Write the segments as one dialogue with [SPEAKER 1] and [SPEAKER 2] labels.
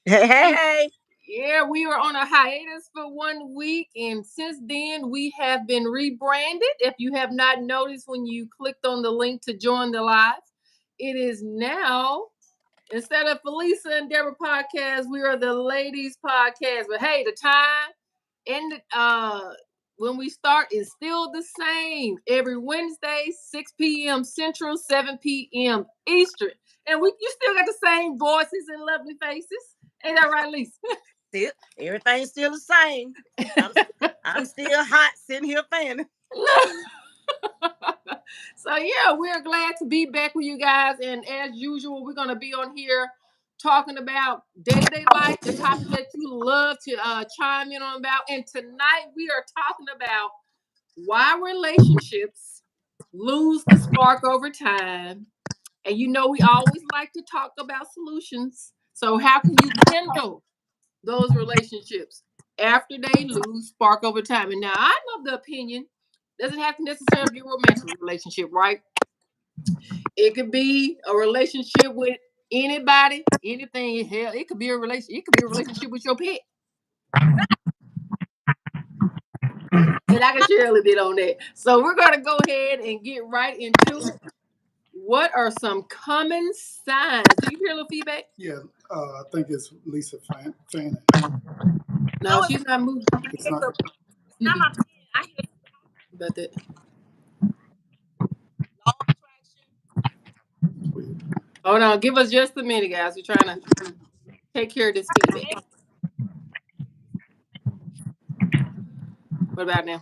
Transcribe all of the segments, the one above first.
[SPEAKER 1] Hey.
[SPEAKER 2] Yeah, we were on a hiatus for 1 week, and since then we have been rebranded. If you have not noticed when you clicked on the link to join the live, it is now instead of Felisa and Deborah podcast, we are the ladies podcast. But hey, the time and when we start is still the same. Every Wednesday, 6 p.m. Central, 7 p.m. Eastern. And you still got the same voices and lovely faces. Ain't that right, Lisa?
[SPEAKER 1] Still, everything's still the same. I'm still hot sitting here fanning.
[SPEAKER 2] So yeah, we're glad to be back with you guys, and as usual, we're gonna be on here talking about day-to-day life, the topics that you love to chime in on about. And tonight we are talking about why relationships lose the spark over time. And you know, we always like to talk about solutions. So how can you kindle those relationships after they lose spark over time? And now I'm of the opinion doesn't have to necessarily be a romantic relationship, right? It could be a relationship with anybody, anything. Hell, it could be a relation. It could be a relationship with your pet. And I can share a little bit on that. So we're gonna go ahead and get right into it. What are some common signs? Do you hear a little feedback?
[SPEAKER 3] Yeah, I think it's Lisa Fanning.
[SPEAKER 2] No, she's not moving.
[SPEAKER 3] It's not.
[SPEAKER 2] About that. Hold on, give us just a minute, guys. We're trying to take care of this feedback. What about now?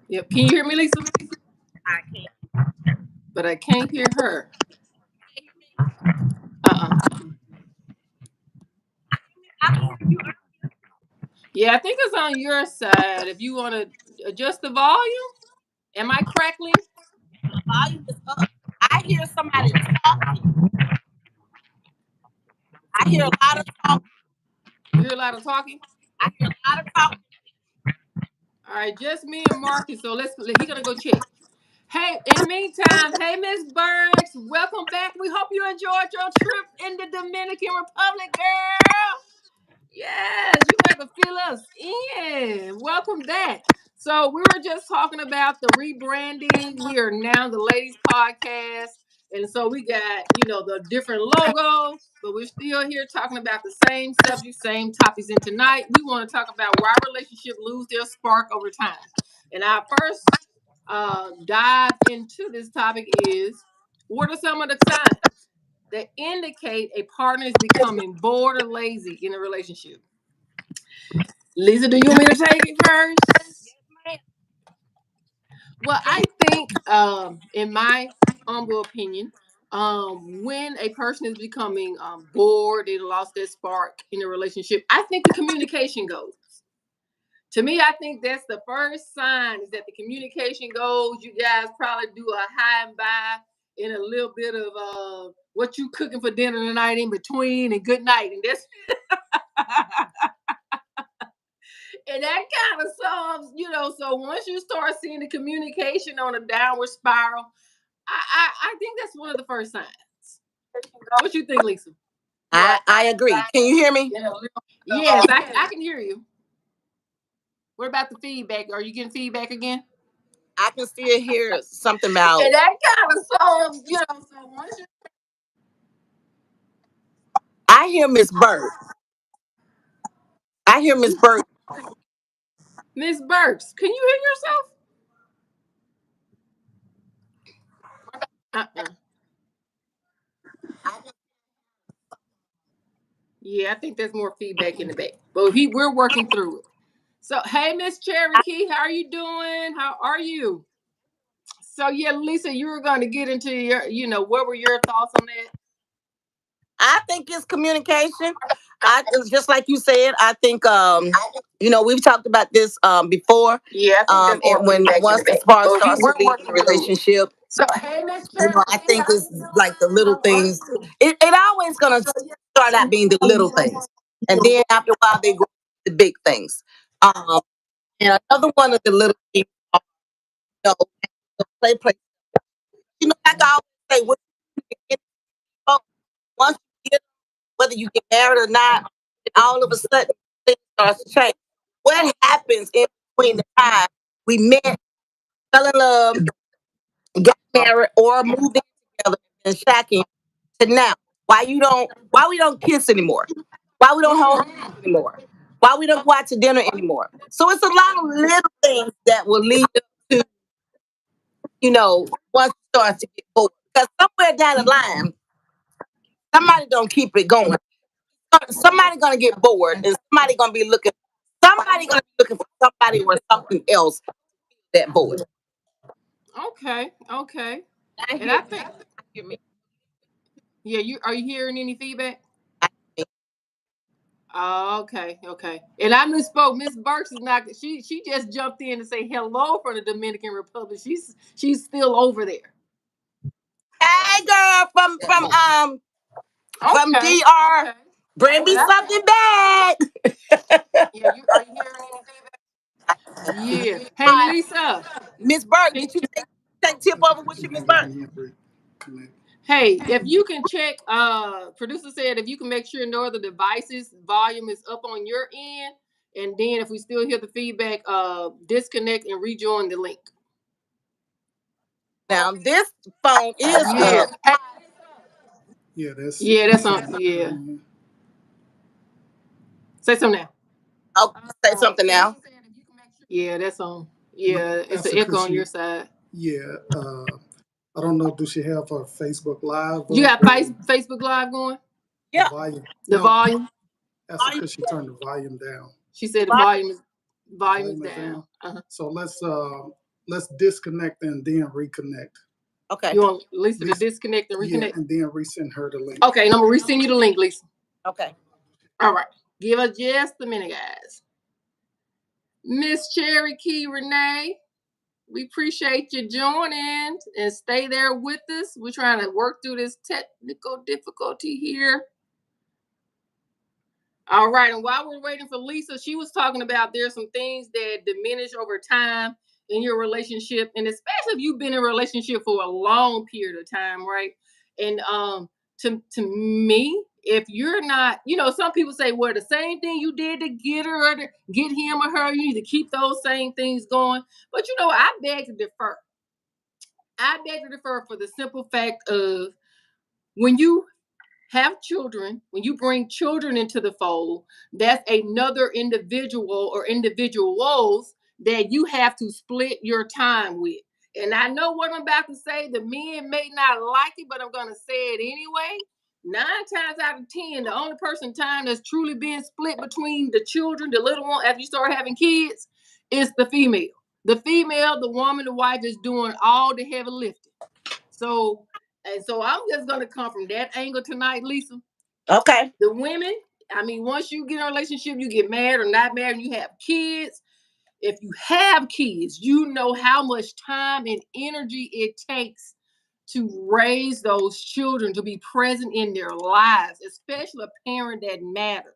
[SPEAKER 2] Yep. Can you hear me, Lisa?
[SPEAKER 1] I can't.
[SPEAKER 2] But I can't hear her. Uh-uh. Yeah, I think it's on your side. If you want to adjust the volume. Am I crackling?
[SPEAKER 1] The volume is up. I hear somebody talking. I hear a lot of talking.
[SPEAKER 2] You hear a lot of talking?
[SPEAKER 1] I hear a lot of talking.
[SPEAKER 2] All right, just me and Marcus. So he's gonna go check. Hey, in the meantime, hey Miss Burks, welcome back. We hope you enjoyed your trip in the Dominican Republic, girl. Yes, you have to fill us in. Welcome back. So we were just talking about the rebranding. We are now the Ladies Podcast. And so we got, the different logos, but we're still here talking about the same subject, same topics. And tonight we want to talk about why relationships lose their spark over time. And our first dive into this topic is what are some of the signs that indicate a partner is becoming bored or lazy in a relationship? Lisa, do you want me to take it first? Well, I think, in my humble opinion, when a person is becoming bored, they lost their spark in a relationship, I think the communication goes. To me, I think that's the first sign is that the communication goes. You guys probably do a high and by and a little bit of what you cooking for dinner tonight in between and good night. And that's and that kind of solves, so once you start seeing the communication on a downward spiral, I think that's one of the first signs. What you think, Lisa?
[SPEAKER 1] I agree. Can you hear me?
[SPEAKER 2] Yes, I can hear you. What about the feedback? Are you getting feedback again?
[SPEAKER 1] I can still hear something about.
[SPEAKER 2] And that kind of solves, so once you
[SPEAKER 1] I hear Miss Bird. I hear Miss Bird.
[SPEAKER 2] Miss Burks, can you hear yourself? Uh-uh. Yeah, I think there's more feedback in the back. But we're working through it. So, hey, Miss Cherokee, how are you doing? How are you? So, yeah, Lisa, you were going to get into what were your thoughts on that?
[SPEAKER 1] I think it's communication. Just like you said, I think we've talked about this before.
[SPEAKER 2] Yeah, I think
[SPEAKER 1] And when once the spark starts to leave in the relationship,
[SPEAKER 2] so hey, Miss
[SPEAKER 1] I think it's like the little things. It always gonna start out being the little things, and then after a while they go to the big things. And another one of the little things, you play. Like I always say, once whether you get married or not, and all of a sudden things start to change. What happens in between the time we met, fell in love, got married, or moved in together and shacking to now? Why we don't kiss anymore? Why we don't hold hands anymore? Why we don't go out to dinner anymore? So it's a lot of little things that will lead up to, once it starts to get bored. Because somewhere down the line, somebody don't keep it going. Somebody gonna get bored, and somebody gonna be looking. Somebody gonna be looking for somebody or something else that bored.
[SPEAKER 2] Okay, okay.
[SPEAKER 1] I
[SPEAKER 2] And
[SPEAKER 1] hear,
[SPEAKER 2] I think,
[SPEAKER 1] I hear me.
[SPEAKER 2] yeah, you are you hearing any feedback?
[SPEAKER 1] I hear me.
[SPEAKER 2] Oh, okay, okay. And I misspoke. Miss Burks is not. She just jumped in to say hello from the Dominican Republic. She's still over there.
[SPEAKER 1] Hey, girl, from
[SPEAKER 2] Okay,
[SPEAKER 1] DR,
[SPEAKER 2] okay.
[SPEAKER 1] bring me
[SPEAKER 2] And I think,
[SPEAKER 1] something back.
[SPEAKER 2] yeah, you are you hearing any feedback? Yeah. Hey,
[SPEAKER 1] Hi,
[SPEAKER 2] Lisa.
[SPEAKER 1] Miss Burke,
[SPEAKER 2] Can,
[SPEAKER 1] did you take tip over with you, Miss Burke?
[SPEAKER 3] Connect.
[SPEAKER 2] hey, if you can check, producer said if you can make sure no other devices volume is up on your end, and then if we still hear the feedback, disconnect and rejoin the link.
[SPEAKER 1] Now this phone is
[SPEAKER 2] Yeah.
[SPEAKER 1] up.
[SPEAKER 2] Hey,
[SPEAKER 3] Yeah,
[SPEAKER 2] yeah, that's
[SPEAKER 3] that's
[SPEAKER 2] on.
[SPEAKER 3] on.
[SPEAKER 2] Yeah. Say something now.
[SPEAKER 1] Oh, say something now.
[SPEAKER 2] Yeah, that's on.
[SPEAKER 3] No,
[SPEAKER 2] Yeah, it's an
[SPEAKER 3] Pastor,
[SPEAKER 2] echo
[SPEAKER 3] could
[SPEAKER 2] on your
[SPEAKER 3] she?
[SPEAKER 2] side.
[SPEAKER 3] Yeah, I don't know. Do she have her Facebook Live
[SPEAKER 2] You
[SPEAKER 3] up
[SPEAKER 2] got
[SPEAKER 3] or
[SPEAKER 2] Facebook Live going?
[SPEAKER 3] the
[SPEAKER 1] Yeah.
[SPEAKER 3] volume?
[SPEAKER 2] The
[SPEAKER 3] No,
[SPEAKER 2] volume.
[SPEAKER 3] Pastor, could she turn the volume down?
[SPEAKER 2] She said the
[SPEAKER 1] Right.
[SPEAKER 3] The
[SPEAKER 2] volume is
[SPEAKER 3] volume is
[SPEAKER 2] down.
[SPEAKER 3] down. So let's disconnect and then reconnect.
[SPEAKER 1] Okay.
[SPEAKER 2] You want Lisa to
[SPEAKER 3] Lisa,
[SPEAKER 2] disconnect and
[SPEAKER 3] yeah,
[SPEAKER 2] reconnect?
[SPEAKER 3] and then resend her the link.
[SPEAKER 2] Okay, and I'm gonna resend you the link, Lisa.
[SPEAKER 1] Okay.
[SPEAKER 2] All right. Give us just a minute, guys. Miss Cherry Key Renee, we appreciate you joining and stay there with us. We're trying to work through this technical difficulty here. All right, and while we're waiting for Lisa, she was talking about there's some things that diminish over time in your relationship, and especially if you've been in a relationship for a long period of time, right? And to me, if you're not, some people say, well, the same thing you did to get her or to get him or her, you need to keep those same things going. But I beg to differ. I beg to differ for the simple fact of when you have children, when you bring children into the fold, that's another individual or individuals that you have to split your time with. And I know what I'm about to say. The men may not like it, but I'm going to say it anyway. 9 times out of 10, the only person time that's truly being split between the children, the little one, after you start having kids, is the female. The female, the woman, the wife is doing all the heavy lifting. So, and so I'm just gonna come from that angle tonight, Lisa.
[SPEAKER 1] Okay.
[SPEAKER 2] The women, I mean, once you get in a relationship, you get married or not married, and you have kids. If you have kids, you know how much time and energy it takes to raise those children, to be present in their lives, especially a parent that matters,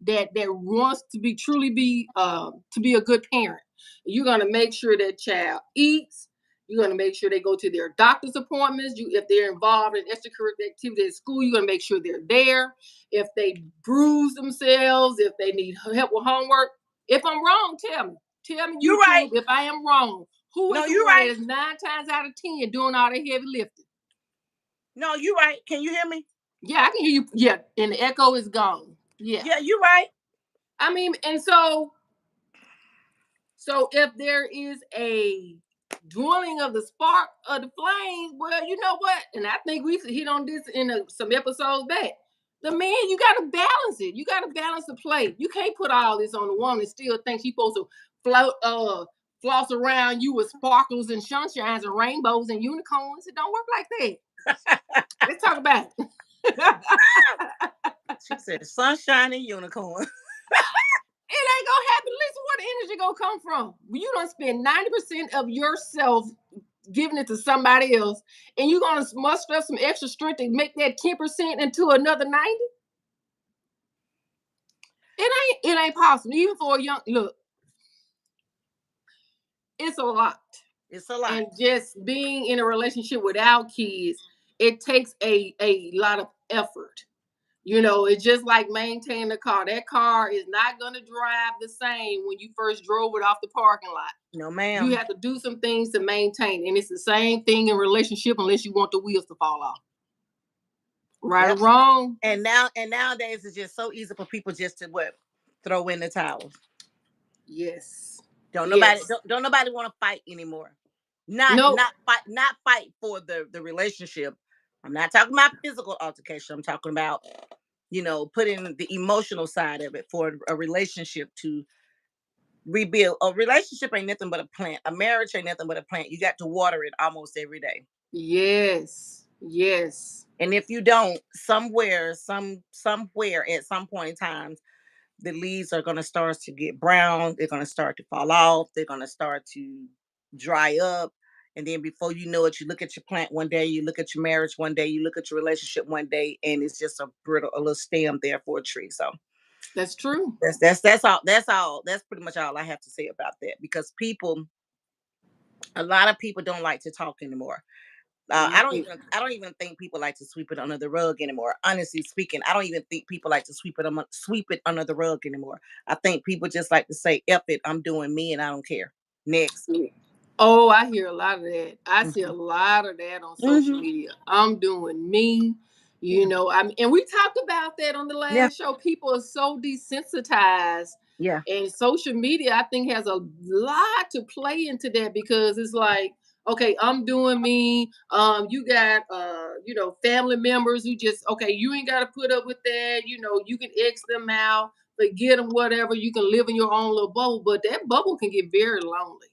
[SPEAKER 2] that wants to be truly be to be a good parent. You're gonna make sure that child eats. You're gonna make sure they go to their doctor's appointments. If they're involved in extracurricular activity at school, you're gonna make sure they're there. If they bruise themselves, if they need help with homework. If I'm wrong, tell me. Tell me,
[SPEAKER 1] You right.
[SPEAKER 2] YouTube, if I am wrong. Who is
[SPEAKER 1] No,
[SPEAKER 2] the
[SPEAKER 1] you
[SPEAKER 2] one that
[SPEAKER 1] right.
[SPEAKER 2] is 9 times out of 10 doing all the heavy lifting?
[SPEAKER 1] No, you right. Can you hear me?
[SPEAKER 2] Yeah, I can hear you. Yeah, and the echo is gone. Yeah.
[SPEAKER 1] Yeah, you right.
[SPEAKER 2] I mean, and so if there is a dwindling of the spark of the flames, well, you know what? And I think we hit on this in some episodes back. The man, you got to balance it. You got to balance the plate. You can't put all this on the woman and still think she's supposed to float, floss around you with sparkles and sunshines and rainbows and unicorns. It don't work like that. Let's talk about it.
[SPEAKER 1] She said sunshine and unicorn.
[SPEAKER 2] It ain't gonna happen. Listen, where the energy gonna come from? You don't spend 90% of yourself giving it to somebody else, and you're gonna muster up some extra strength to make that 10% into another 90. It ain't possible. Even for a young look, it's a lot.
[SPEAKER 1] It's a lot.
[SPEAKER 2] And just being in a relationship without kids, it takes a lot of effort. It's just like maintaining a car. That car is not going to drive the same when you first drove it off the parking lot.
[SPEAKER 1] No,
[SPEAKER 2] You
[SPEAKER 1] ma'am.
[SPEAKER 2] have to do some things to maintain it. And it's the same thing in relationship unless you want the wheels to fall off. Right or
[SPEAKER 1] Yep.
[SPEAKER 2] wrong?
[SPEAKER 1] And nowadays it's just so easy for people just to what throw in the towel.
[SPEAKER 2] Yes.
[SPEAKER 1] Don't nobody
[SPEAKER 2] Yes.
[SPEAKER 1] don't nobody want to fight anymore. Not
[SPEAKER 2] No,
[SPEAKER 1] not fight for the relationship. I'm not talking about physical altercation. I'm talking about putting the emotional side of it for a relationship to rebuild. A relationship ain't nothing but a plant. A marriage ain't nothing but a plant. You got to water it almost every day.
[SPEAKER 2] yes. Yes.
[SPEAKER 1] And if you don't, somewhere at some point in time, the leaves are going to start to get brown. They're going to start to fall off. They're going to start to dry up. And then before you know it, you look at your plant one day, you look at your marriage one day, you look at your relationship one day, and it's just a brittle, a little stem there for a tree. So
[SPEAKER 2] That's true.
[SPEAKER 1] that's pretty much all I have to say about that. Because a lot of people don't like to talk anymore.
[SPEAKER 2] Right.
[SPEAKER 1] I don't even think people like to sweep it under the rug anymore. Honestly speaking, I don't even think people like to sweep it under the rug anymore. I think people just like to say, "F it, I'm doing me, and I don't care." Next.
[SPEAKER 2] Oh, I hear a lot of that. I see a
[SPEAKER 1] Hmm.
[SPEAKER 2] lot of that on social
[SPEAKER 1] Hmm.
[SPEAKER 2] media. I'm doing me.
[SPEAKER 1] Yeah.
[SPEAKER 2] And we talked about that on the
[SPEAKER 1] Yeah.
[SPEAKER 2] last show. People are so desensitized,
[SPEAKER 1] Yeah.
[SPEAKER 2] and social media, I think, has a lot to play into that because it's like, okay, I'm doing me. You got, family members who just, okay, you ain't got to put up with that. You can X them out, forget them, whatever. You can live in your own little bubble, but that bubble can get very lonely.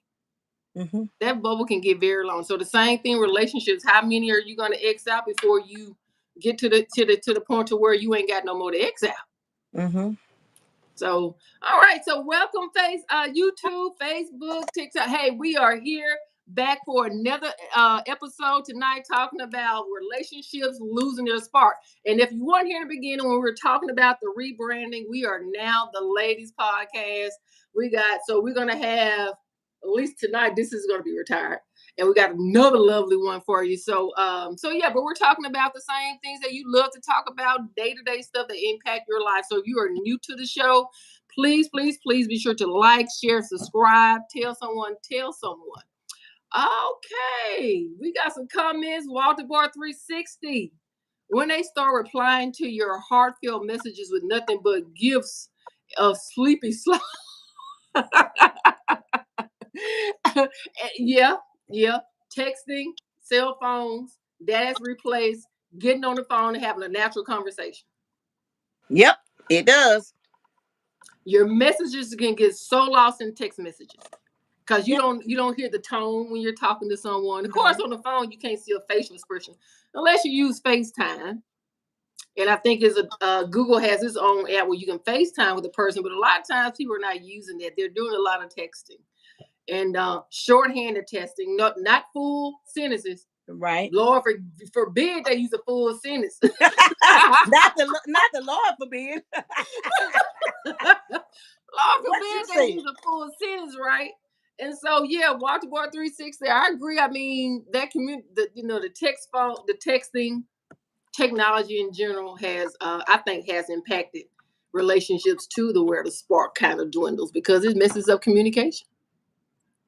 [SPEAKER 1] Hmm.
[SPEAKER 2] That bubble can get very long. So the same thing, relationships. How many are you going to X out before you get to the point to where you ain't got no more to X out?
[SPEAKER 1] Hmm.
[SPEAKER 2] So, all right. So, welcome, YouTube, Facebook, TikTok. Hey, we are here back for another episode tonight, talking about relationships losing their spark. And if you weren't here in the beginning when we were talking about the rebranding, we are now the Ladies Podcast. We're gonna have at least tonight. This is gonna be retired. And we got another lovely one for you. So yeah, but we're talking about the same things that you love to talk about, day-to-day stuff that impact your life. So if you are new to the show, please, please, please be sure to like, share, subscribe, tell someone. Okay, we got some comments. Walter Bar 360. When they start replying to your heartfelt messages with nothing but gifts of sleepy slow. Yeah, yeah. Texting, cell phones, that has replaced getting on the phone and having a natural conversation.
[SPEAKER 1] Yep, it does.
[SPEAKER 2] Your messages can get so lost in text messages because you
[SPEAKER 1] Yep.
[SPEAKER 2] don't hear the tone when you're talking to someone. Of course,
[SPEAKER 1] No.
[SPEAKER 2] on the phone you can't see a facial expression unless you use FaceTime. And I think Google has its own app where you can FaceTime with a person, but a lot of times people are not using that. They're doing a lot of texting and shorthanded testing, not full sentences.
[SPEAKER 1] Right.
[SPEAKER 2] Lord forbid they use a full sentence.
[SPEAKER 1] Not the Lord forbid.
[SPEAKER 2] Lord
[SPEAKER 1] What you
[SPEAKER 2] forbid they
[SPEAKER 1] said.
[SPEAKER 2] use a full sentence, right? And so yeah, Walter Bar 360. I agree. I mean, that community, the text phone, the texting technology in general has, I think, has impacted relationships to the where the spark kind of dwindles because it messes up communication.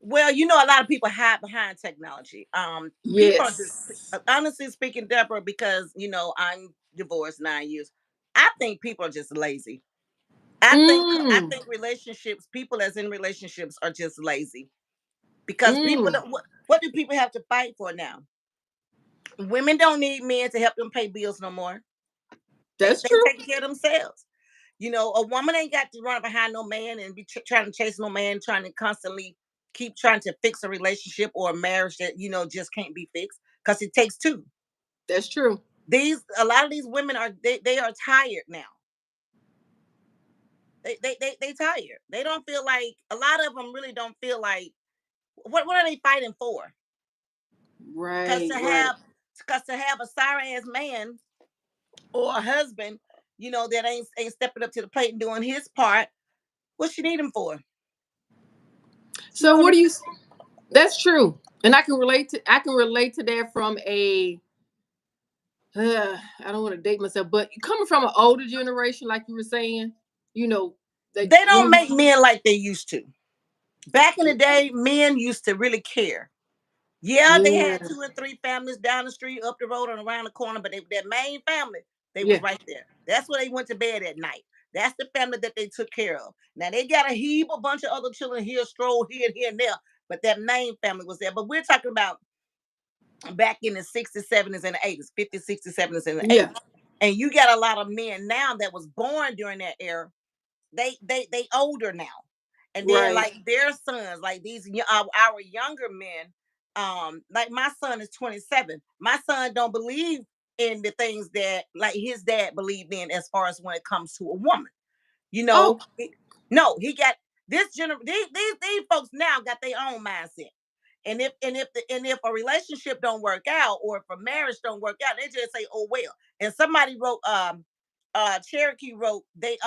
[SPEAKER 1] Well, a lot of people hide behind technology. People are just
[SPEAKER 2] Yes.
[SPEAKER 1] honestly speaking, Deborah, because I'm divorced 9 years. I think people are just lazy. I
[SPEAKER 2] Mm,
[SPEAKER 1] think people as in relationships are just lazy because people
[SPEAKER 2] mm,
[SPEAKER 1] don't, what do people have to fight for now? Women don't need men to help them pay bills no more. They
[SPEAKER 2] that's
[SPEAKER 1] they
[SPEAKER 2] true.
[SPEAKER 1] take care of themselves. A woman ain't got to run behind no man and be trying to chase no man, trying to constantly keep trying to fix a relationship or a marriage that just can't be fixed because it takes two.
[SPEAKER 2] That's true.
[SPEAKER 1] These A lot of these women they are tired now. They tired. They don't feel like a lot of them really don't feel like what are they fighting for? Because
[SPEAKER 2] Right,
[SPEAKER 1] to
[SPEAKER 2] right.
[SPEAKER 1] have a sorry ass man or a husband, that ain't stepping up to the plate and doing his part. What you need him for? You
[SPEAKER 2] So
[SPEAKER 1] know what
[SPEAKER 2] what
[SPEAKER 1] I
[SPEAKER 2] do
[SPEAKER 1] mean?
[SPEAKER 2] you That's true. And I can relate to that from a I don't want to date myself, but coming from an older generation, like you were saying, you know,
[SPEAKER 1] They don't
[SPEAKER 2] when
[SPEAKER 1] make men like they used to. Back in the day, men used to really care. Yeah, they
[SPEAKER 2] yeah,
[SPEAKER 1] had two and three families down the street, up the road, and around the corner, but their main family, they was
[SPEAKER 2] yeah,
[SPEAKER 1] right there. That's where they went to bed at night. That's the family that they took care of. Now they got a heap, a bunch of other children here, stroll here and there, but that main family was there. But we're talking about back in the 60s, 70s, and the 80s, 50s, 60s, 70s, and the
[SPEAKER 2] yeah,
[SPEAKER 1] 80s. And you got a lot of men now that was born during that era. They older now, and then
[SPEAKER 2] right.
[SPEAKER 1] like their sons, like our younger men, like my son is 27. My son don't believe in the things that like his dad believed in as far as when it comes to a woman. You
[SPEAKER 2] Oh,
[SPEAKER 1] know, no, he got these folks now got their own mindset. And if a relationship don't work out, or if a marriage don't work out, they just say, oh well. And somebody wrote, Cherokee wrote, they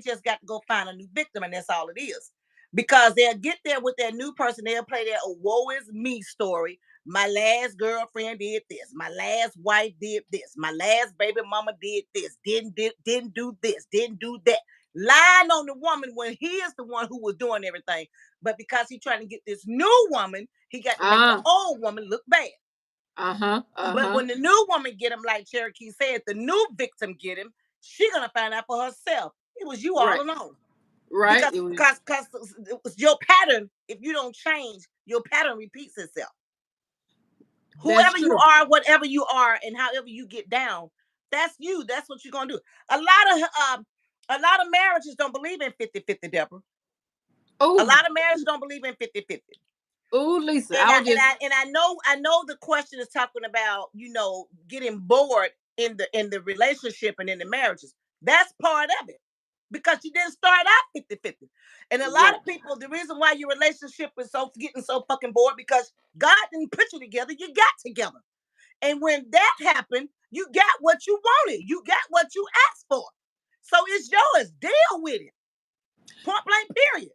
[SPEAKER 1] just got to go find a new victim, and that's all it is. Because they'll get there with their new person, they'll play their woe is me story. My last girlfriend did this, my last wife did this, my last baby mama did this, didn't do this, didn't do that. Lying on the woman when he is the one who was doing everything. But because he's trying to get this new woman, he got to make the
[SPEAKER 2] ah,
[SPEAKER 1] old woman look bad.
[SPEAKER 2] uh-huh,
[SPEAKER 1] But
[SPEAKER 2] uh-huh.
[SPEAKER 1] when the new woman get him, like Cherokee said, the new victim get him, she gonna find out for herself. It was you all
[SPEAKER 2] Right,
[SPEAKER 1] along.
[SPEAKER 2] right.
[SPEAKER 1] Because
[SPEAKER 2] It was
[SPEAKER 1] because it was your pattern. If you don't change, your pattern repeats itself.
[SPEAKER 2] that's
[SPEAKER 1] Whoever you
[SPEAKER 2] true.
[SPEAKER 1] are, whatever you are, and however you get down, that's you. That's what you're gonna do. A lot of marriages don't believe in 50-50, Deborah. A
[SPEAKER 2] Oh,
[SPEAKER 1] lot of marriages don't believe in 50-50.
[SPEAKER 2] oh, Lisa,
[SPEAKER 1] and
[SPEAKER 2] I
[SPEAKER 1] I
[SPEAKER 2] was
[SPEAKER 1] and
[SPEAKER 2] just
[SPEAKER 1] I and I know the question is talking about, getting bored in the relationship and in the marriages. That's part of it, because you didn't start out 50-50. And a lot
[SPEAKER 2] right.
[SPEAKER 1] of people, the reason why your relationship is so getting so fucking bored, because God didn't put you together, you got together. And when that happened, you got what you wanted, you got what you asked for. So it's yours. Deal with it. Point blank, period.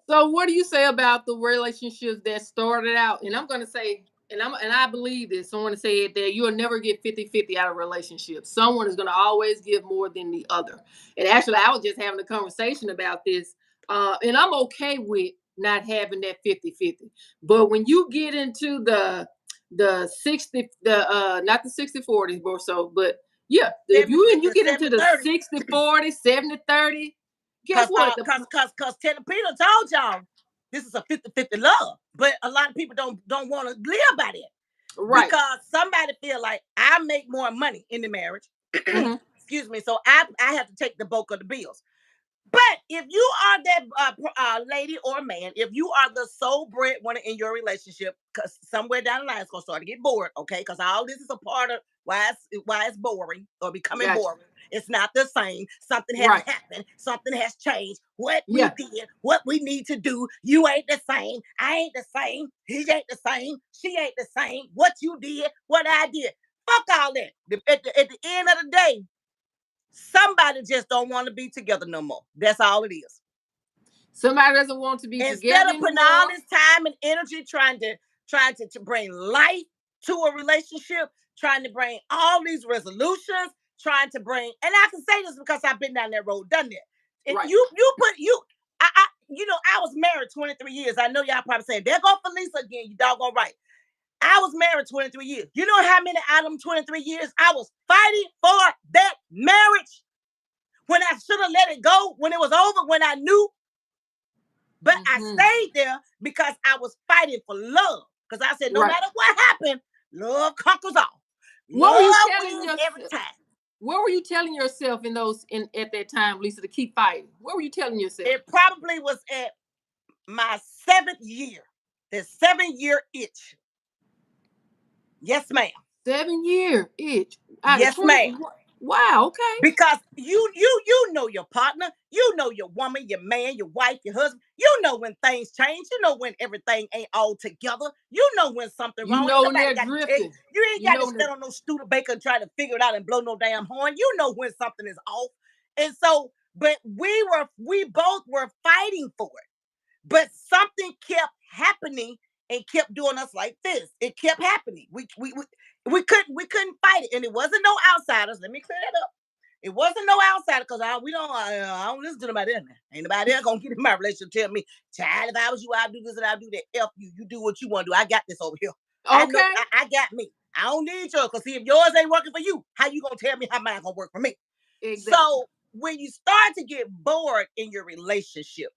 [SPEAKER 2] So what do you say about the relationships that started out? And I'm gonna say, and I believe this. Someone said that you'll never get 50-50 out of a relationship. Someone is gonna always give more than the other. And actually, I was just having a conversation about this. And I'm okay with not having that 50-50. But when you get into the 60, the not the 60-40 or so, but yeah, if
[SPEAKER 1] 70,
[SPEAKER 2] you and
[SPEAKER 1] 50,
[SPEAKER 2] you get into
[SPEAKER 1] 70,
[SPEAKER 2] the
[SPEAKER 1] 30.
[SPEAKER 2] 60-40, 70-30, guess
[SPEAKER 1] Cause
[SPEAKER 2] what?
[SPEAKER 1] Teddy Peter told y'all this is a 50-50 love. But a lot of people don't want to live by that,
[SPEAKER 2] Right.
[SPEAKER 1] because somebody feel like I make more money in the marriage.
[SPEAKER 2] Hmm.
[SPEAKER 1] Excuse me. So I have to take the bulk of the bills. But if you are that lady or man, if you are the sole breadwinner in your relationship, because somewhere down the line it's gonna start to get bored, okay? Because all this is a part of why it's boring or becoming
[SPEAKER 2] Gotcha.
[SPEAKER 1] boring. It's not the same. Something has
[SPEAKER 2] Right.
[SPEAKER 1] happened. Something has changed. What we
[SPEAKER 2] Yeah.
[SPEAKER 1] did, what we need to do. You ain't the same. I ain't the same. He ain't the same. She ain't the same. What you did, what I did. Fuck all that. At the end of the day, somebody just don't want to be together no more. That's all it is.
[SPEAKER 2] Somebody doesn't want to be
[SPEAKER 1] Instead
[SPEAKER 2] together
[SPEAKER 1] of putting all
[SPEAKER 2] anymore.
[SPEAKER 1] this time and energy trying to bring life to a relationship, trying to bring all these resolutions, trying to bring, and I can say this because I've been down that road, done that. And
[SPEAKER 2] Right.
[SPEAKER 1] you put you I was married 23 years. I know y'all probably saying, there go Felicia again, you doggone right. I was married 23 years. You know how many out of them 23 years I was fighting for that marriage, when I should have let it go, when it was over, when I knew. But I
[SPEAKER 2] Hmm.
[SPEAKER 1] stayed there because I was fighting for love. Because I said, no
[SPEAKER 2] Right.
[SPEAKER 1] matter what happened, love conquers all.
[SPEAKER 2] What were you
[SPEAKER 1] Love
[SPEAKER 2] telling
[SPEAKER 1] wins every
[SPEAKER 2] yourself?
[SPEAKER 1] time.
[SPEAKER 2] What were you telling yourself in those in at that time, Lisa, to keep fighting? What were you telling yourself?
[SPEAKER 1] It probably was at my 7th year, the 7-year itch. Yes, ma'am.
[SPEAKER 2] 7 year itch out of
[SPEAKER 1] Yes,
[SPEAKER 2] 20.
[SPEAKER 1] ma'am.
[SPEAKER 2] Wow. Okay.
[SPEAKER 1] Because you know your partner, you know your woman, your man, your wife, your husband. You know when things change. You know when everything ain't all together. You know when something
[SPEAKER 2] You
[SPEAKER 1] wrong. Ain't
[SPEAKER 2] know when
[SPEAKER 1] nobody
[SPEAKER 2] they're
[SPEAKER 1] got to tell you.
[SPEAKER 2] drifting.
[SPEAKER 1] You ain't
[SPEAKER 2] You
[SPEAKER 1] got
[SPEAKER 2] know
[SPEAKER 1] to
[SPEAKER 2] when
[SPEAKER 1] stand
[SPEAKER 2] they're
[SPEAKER 1] on no Studebaker and try to figure it out and blow no damn horn. You know when something is off. And so, but we both were fighting for it. But something kept happening and kept doing us like this. It kept happening. We couldn't fight it, and it wasn't no outsiders. Let me clear that up. It wasn't no outsider because I don't listen to nobody else. Ain't nobody else gonna get in my relationship tell me, child, if I was you, I'd do this and I'd do that. F you. You do what you want to do. I got this over here. I know
[SPEAKER 2] Okay.
[SPEAKER 1] I got me. I don't need yours because see if yours ain't working for you, how you gonna tell me how mine gonna work for me?
[SPEAKER 2] Exactly.
[SPEAKER 1] So when you start to get bored in your relationship,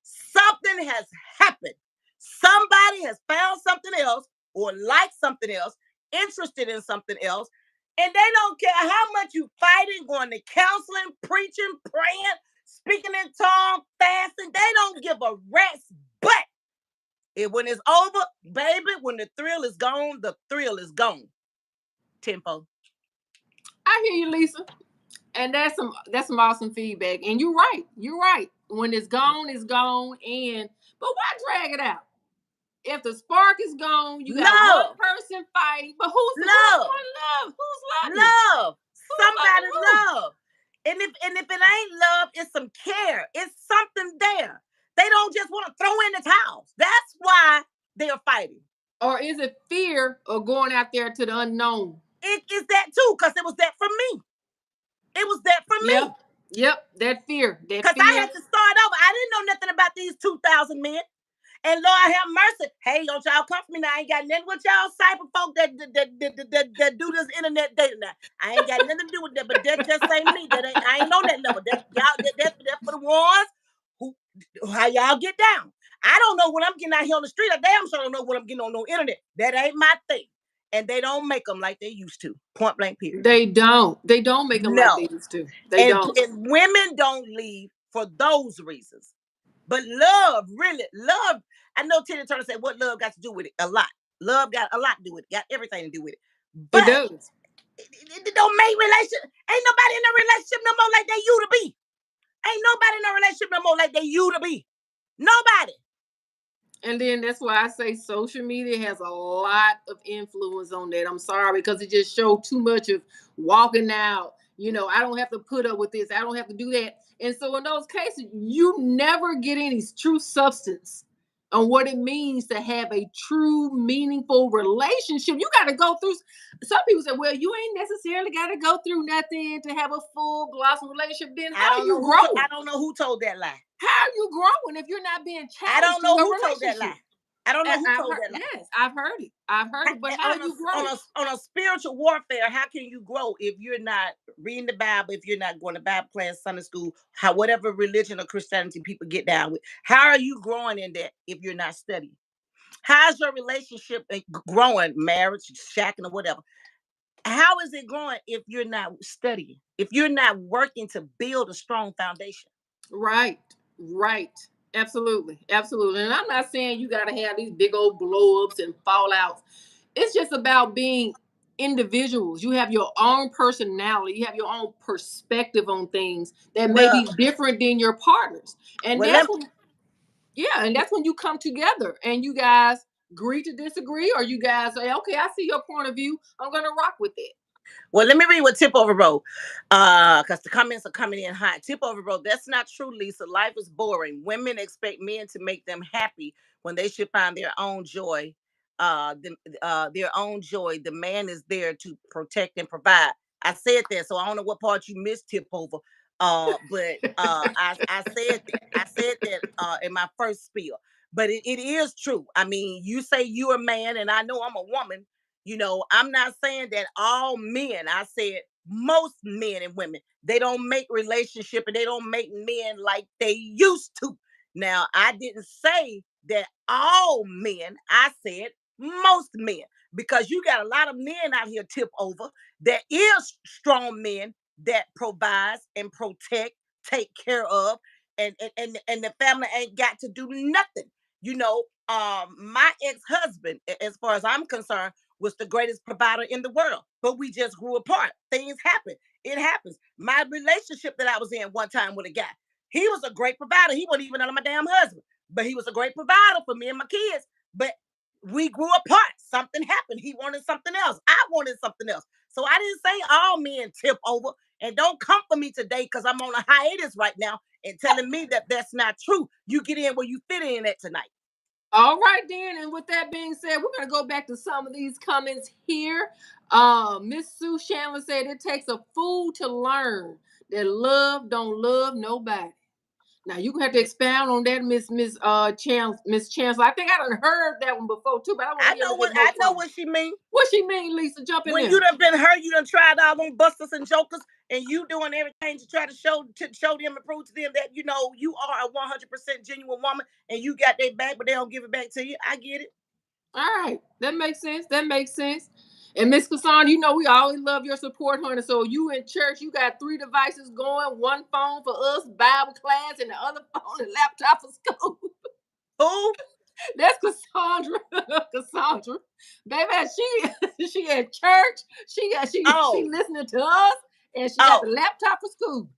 [SPEAKER 1] something has happened. Somebody has found something else or liked something else, interested in something else, and they don't care how much you fighting, going to counseling, preaching, praying, speaking in tongues, fasting. They don't give a rat's butt. When it's over, baby, when the thrill is gone, the thrill is gone. Tempo.
[SPEAKER 2] I hear you, Lisa. And that's some awesome feedback. And you're right. You're right. When it's gone, it's gone. And but why drag it out? If the spark is gone, you got one
[SPEAKER 1] Love,
[SPEAKER 2] person fighting. But who's
[SPEAKER 1] love,
[SPEAKER 2] going to love? Who's loving?
[SPEAKER 1] love.
[SPEAKER 2] Who's
[SPEAKER 1] Somebody
[SPEAKER 2] loving who?
[SPEAKER 1] love. And if it ain't love, it's some care. It's something there. They don't just want to throw in the towels. That's why they're fighting.
[SPEAKER 2] Or is it fear of going out there to the unknown?
[SPEAKER 1] It is that too, because it was that for me. It was that for
[SPEAKER 2] Yep.
[SPEAKER 1] me.
[SPEAKER 2] Yep. That fear. That
[SPEAKER 1] Because I
[SPEAKER 2] fear.
[SPEAKER 1] had to start over. I didn't know nothing about these 2,000 men. And Lord have mercy. Hey, don't y'all come for me now. I ain't got nothing with y'all cyber folk that do this internet dating now. I ain't got nothing to do with that, but that just ain't me. I ain't on that level. That's for the ones who how y'all get down. I don't know what I'm getting out here on the street. I damn sure don't know what I'm getting on no internet. That ain't my thing. And they don't make them like they used to. Point blank period.
[SPEAKER 2] They don't. They don't make them like
[SPEAKER 1] No.
[SPEAKER 2] they used to. They
[SPEAKER 1] And,
[SPEAKER 2] don't.
[SPEAKER 1] and women don't leave for those reasons. But love, really, love. I know Tina Turner said, what love got to do with it? A lot. Love got a lot to do with it. Got everything to do with it.
[SPEAKER 2] It
[SPEAKER 1] But
[SPEAKER 2] does.
[SPEAKER 1] it don't make relationship. Ain't nobody in a relationship no more like they you to be. Ain't nobody in a relationship no more like they you to be. Nobody.
[SPEAKER 2] And then that's why I say social media has a lot of influence on that. I'm sorry because it just showed too much of walking out. I don't have to put up with this. I don't have to do that. And so in those cases, you never get any true substance on what it means to have a true, meaningful relationship. You got to go through. Some people say, "Well, you ain't necessarily got to go through nothing to have a full blossom relationship." Then how are you
[SPEAKER 1] I
[SPEAKER 2] growing?
[SPEAKER 1] don't know who told that lie.
[SPEAKER 2] How are you growing if you're not being
[SPEAKER 1] I don't
[SPEAKER 2] challenged in
[SPEAKER 1] know
[SPEAKER 2] your
[SPEAKER 1] who told that
[SPEAKER 2] relationship?
[SPEAKER 1] lie. I don't know
[SPEAKER 2] And
[SPEAKER 1] who
[SPEAKER 2] I've
[SPEAKER 1] told
[SPEAKER 2] heard,
[SPEAKER 1] that lie.
[SPEAKER 2] yes, I've heard it. I've heard it. But how
[SPEAKER 1] on
[SPEAKER 2] do you
[SPEAKER 1] a on
[SPEAKER 2] grow?
[SPEAKER 1] a on a spiritual warfare, how can you grow if you're not reading the Bible, if you're not going to Bible class, Sunday school, how whatever religion or Christianity people get down with? How are you growing in that if you're not studying? How's your relationship growing, marriage, shacking, or whatever? How is it growing if you're not studying? If you're not working to build a strong foundation?
[SPEAKER 2] Right, right. Absolutely, absolutely. And I'm not saying you got to have these big old blow ups and fallouts. It's just about being individuals. You have your own personality, you have your own perspective on things that may
[SPEAKER 1] Well,
[SPEAKER 2] be different than your partners. And
[SPEAKER 1] well, let,
[SPEAKER 2] that's when you come together and you guys agree to disagree, or you guys say, okay, I see your point of view. I'm going to rock with it.
[SPEAKER 1] Well, let me read what Tip Over wrote. Because the comments are coming in hot. Tip Over wrote, that's not true, Lisa. Life is boring. Women expect men to make them happy when they should find their own joy. Their own joy. The man is there to protect and provide. I said that, so I don't know what part you missed, Tip Over. I said that. I said that in my first spiel. But it is true. I mean, you say you're a man, and I know I'm a woman. I'm not saying that all men, I said most men and women, they don't make relationship and they don't make men like they used to. Now, I didn't say that all men, I said most men, because you got a lot of men out here Tip Over that is strong men that provides and protect, take care of, and the family ain't got to do nothing. My ex-husband, as far as I'm concerned, was the greatest provider in the world, but we just grew apart. Things happen. It happens. My relationship that I was in one time with a guy, he was a great provider. He wasn't even under my damn husband, but he was a great provider for me and my kids. But we grew apart. Something happened. He wanted something else. I wanted something else. So I didn't say all men Tip Over. And don't come for me today because I'm on a hiatus right now and telling me that that's not true. You get in where you fit in at tonight.
[SPEAKER 2] All right, then. And with that being said, we're gonna go back to some of these comments here. Miss Sue Chandler said it takes a fool to learn that love don't love nobody. Now you gonna have to expound on that, Miss Chancellor. I think I done heard that one before too, but I want to hear a little bit more
[SPEAKER 1] I know
[SPEAKER 2] from you.
[SPEAKER 1] what she mean.
[SPEAKER 2] What she mean, Lisa? Jump in
[SPEAKER 1] When
[SPEAKER 2] there.
[SPEAKER 1] you done been hurt, you done tried all them busters and jokers, and you doing everything to try to show them and prove to them that you know you are a 100% genuine woman, and you got their back, but they don't give it back to you. I get it.
[SPEAKER 2] All right, that makes sense. That makes sense. And Miss Cassandra, you know we always love your support, honey. So you in church, you got three devices going: one phone for us, Bible class, and the other phone and laptop for school.
[SPEAKER 1] Who?
[SPEAKER 2] That's Cassandra. Cassandra, baby, she at church. She
[SPEAKER 1] Oh,
[SPEAKER 2] listening to us, and she got the
[SPEAKER 1] oh.
[SPEAKER 2] laptop for school.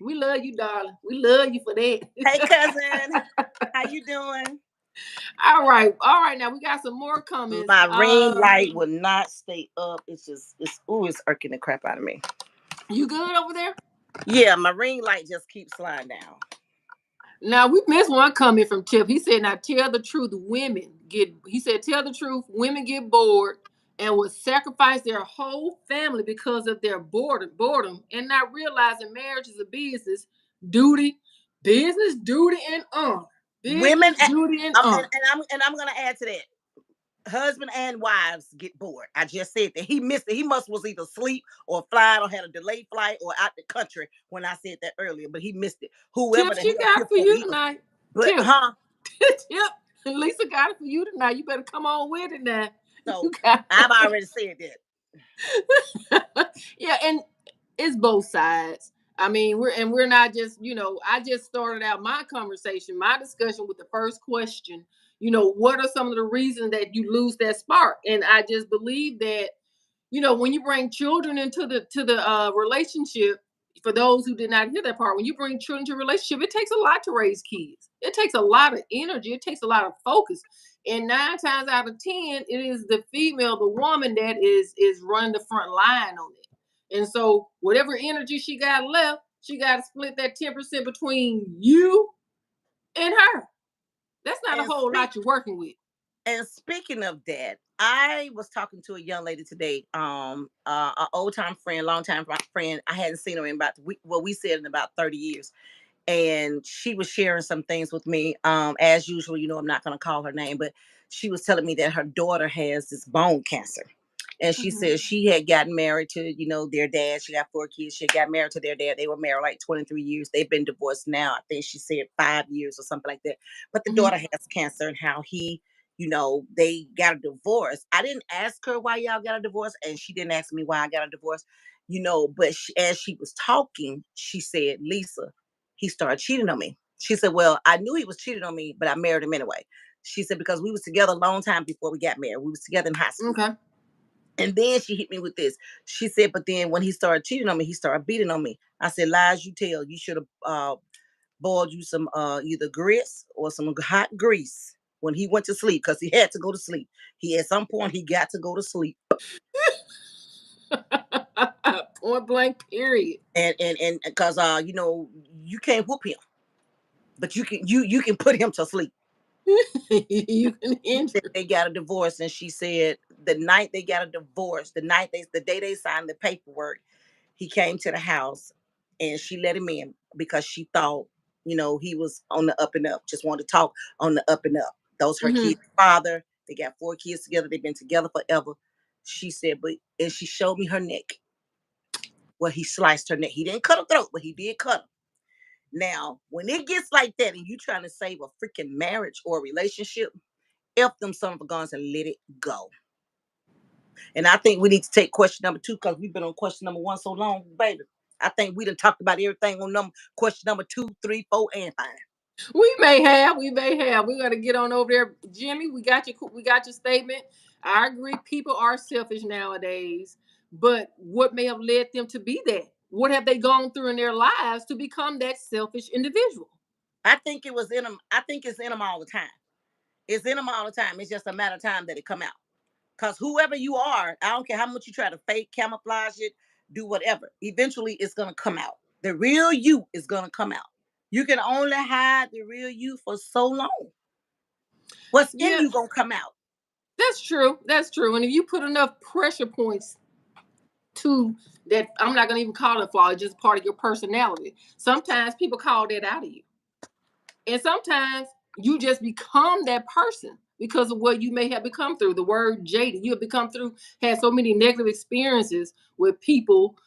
[SPEAKER 2] We love you, darling. We love you for
[SPEAKER 1] Hey,
[SPEAKER 2] that.
[SPEAKER 1] cousin, how you doing?
[SPEAKER 2] All right. Now we got some more comments.
[SPEAKER 1] My ring light will not stay up. It's irking the crap out of me.
[SPEAKER 2] You good over there?
[SPEAKER 1] Yeah, my ring light just keeps sliding down.
[SPEAKER 2] Now we missed one comment from Chip. He said, "Now tell the truth, women get." He said, "Tell the truth, women get bored and will sacrifice their whole family because of their boredom, and not realizing marriage is a duty, duty, and honor,
[SPEAKER 1] Women,
[SPEAKER 2] business, duty, and
[SPEAKER 1] and,
[SPEAKER 2] honor."
[SPEAKER 1] and I'm gonna add to that. Husband and wives get bored. I just said that he missed it. He must was either asleep or flying or had a delayed flight or out the country when I said that earlier. But he missed it. Whoever
[SPEAKER 2] Tip
[SPEAKER 1] the
[SPEAKER 2] she
[SPEAKER 1] hell
[SPEAKER 2] got
[SPEAKER 1] Tip
[SPEAKER 2] for
[SPEAKER 1] think
[SPEAKER 2] you
[SPEAKER 1] he is.
[SPEAKER 2] tonight.
[SPEAKER 1] But
[SPEAKER 2] Tip,
[SPEAKER 1] huh?
[SPEAKER 2] Tip, Lisa got it for you tonight. You better come on with it now. You
[SPEAKER 1] So
[SPEAKER 2] got
[SPEAKER 1] I've already said that.
[SPEAKER 2] yeah, and it's both sides. I mean, we're not just, I just started out my conversation, my discussion with the first question. What are some of the reasons that you lose that spark? And I just believe that, when you bring children into the relationship, for those who did not hear that part, when you bring children to a relationship, it takes a lot to raise kids. It takes a lot of energy. It takes a lot of focus. And 9 times out of 10, it is the female, the woman that is running the front line on it. And so whatever energy she got left, she got to split that 10% between you and her. That's not a
[SPEAKER 1] And
[SPEAKER 2] whole
[SPEAKER 1] speak
[SPEAKER 2] lot you're working with.
[SPEAKER 1] and speaking of that, I was talking to a young lady today, an old time friend, long time friend. I hadn't seen her in about we said in about 30 years. And she was sharing some things with me. As usual, I'm not going to call her name, but she was telling me that her daughter has this bone cancer. And she
[SPEAKER 2] Mhm.
[SPEAKER 1] said she had gotten married to, their dad. She got 4 kids. She got married to their dad. They were married like 23 years. They've been divorced now. I think she said 5 years or something like that. But the
[SPEAKER 2] Mhm.
[SPEAKER 1] daughter has cancer and how they got a divorce. I didn't ask her why y'all got a divorce, and she didn't ask me why I got a divorce. But as she was talking, she said, Lisa, he started cheating on me. She said, well, I knew he was cheating on me, but I married him anyway. She said, because we was together a long time before we got married. We was together in high school.
[SPEAKER 2] Okay.
[SPEAKER 1] And then she hit me with this. She said, but then when he started cheating on me, he started beating on me. I said, lies you tell. You should have boiled you some either grits or some hot grease when he went to sleep because he had to go to sleep. At some point he got to go to sleep.
[SPEAKER 2] Point blank, period.
[SPEAKER 1] And because you can't whoop him, but you can put him to sleep.
[SPEAKER 2] You can
[SPEAKER 1] She said
[SPEAKER 2] injure.
[SPEAKER 1] they got a divorce, and she said the night they got a divorce, the day they signed the paperwork, he came to the house, and she let him in because she thought, he was on the up and up, just wanted to talk on the up and up. Those her
[SPEAKER 2] Hmm.
[SPEAKER 1] kids' father. They got 4 kids together. They've been together forever. She said, and she showed me her neck where he sliced her neck. He didn't cut her throat, but he did cut her. Now, when it gets like that, and you trying to save a freaking marriage or a relationship, F them son of a guns and let it go. And I think we need to take question number 2 because we've been on question number 1 so long, baby. I think we done talked about everything on question number 2, 3, 4, and 5.
[SPEAKER 2] We may have. We got to get on over there, Jimmy. We got your statement. I agree. People are selfish nowadays, but what may have led them to be that? What have they gone through in their lives to become that selfish individual?
[SPEAKER 1] I think it was in them. I think it's in them all the time. It's in them all the time. It's just a matter of time that it come out. Because whoever you are, I don't care how much you try to fake, camouflage it, do whatever. Eventually, it's gonna come out. The real you is gonna come out. You can only hide the real you for so long. What's in
[SPEAKER 2] Yeah,
[SPEAKER 1] you gonna come out.
[SPEAKER 2] that's true. That's true. And if you put enough pressure points to that, I'm not gonna even call it a flaw, it's just part of your personality. Sometimes people call that out of you. And sometimes you just become that person because of what you may have become through. The word jaded, you have become through, had so many negative experiences with people.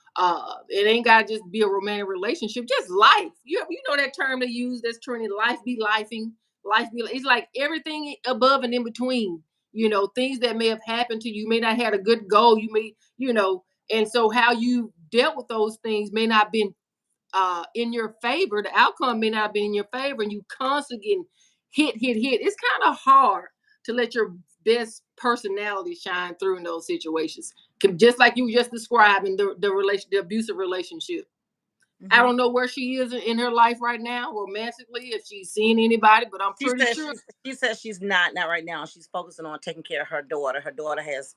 [SPEAKER 2] It ain't gotta just be a romantic relationship, just life. You know that term they use that's turning life be lifing, life be, it's like everything above and in between. Things that may have happened to you, you may not had a good goal, and so how you dealt with those things may not been in your favor. The outcome may not be in your favor, and you constantly getting hit. It's kind of hard to let your best personality shine through in those situations. Just like you just described in the abusive relationship. I
[SPEAKER 1] Mm-hmm.
[SPEAKER 2] don't know where she is in her life right now, romantically, if she's seeing anybody, but I'm
[SPEAKER 1] She
[SPEAKER 2] pretty
[SPEAKER 1] says
[SPEAKER 2] sure.
[SPEAKER 1] she's not right now. She's focusing on taking care of her daughter. Her daughter has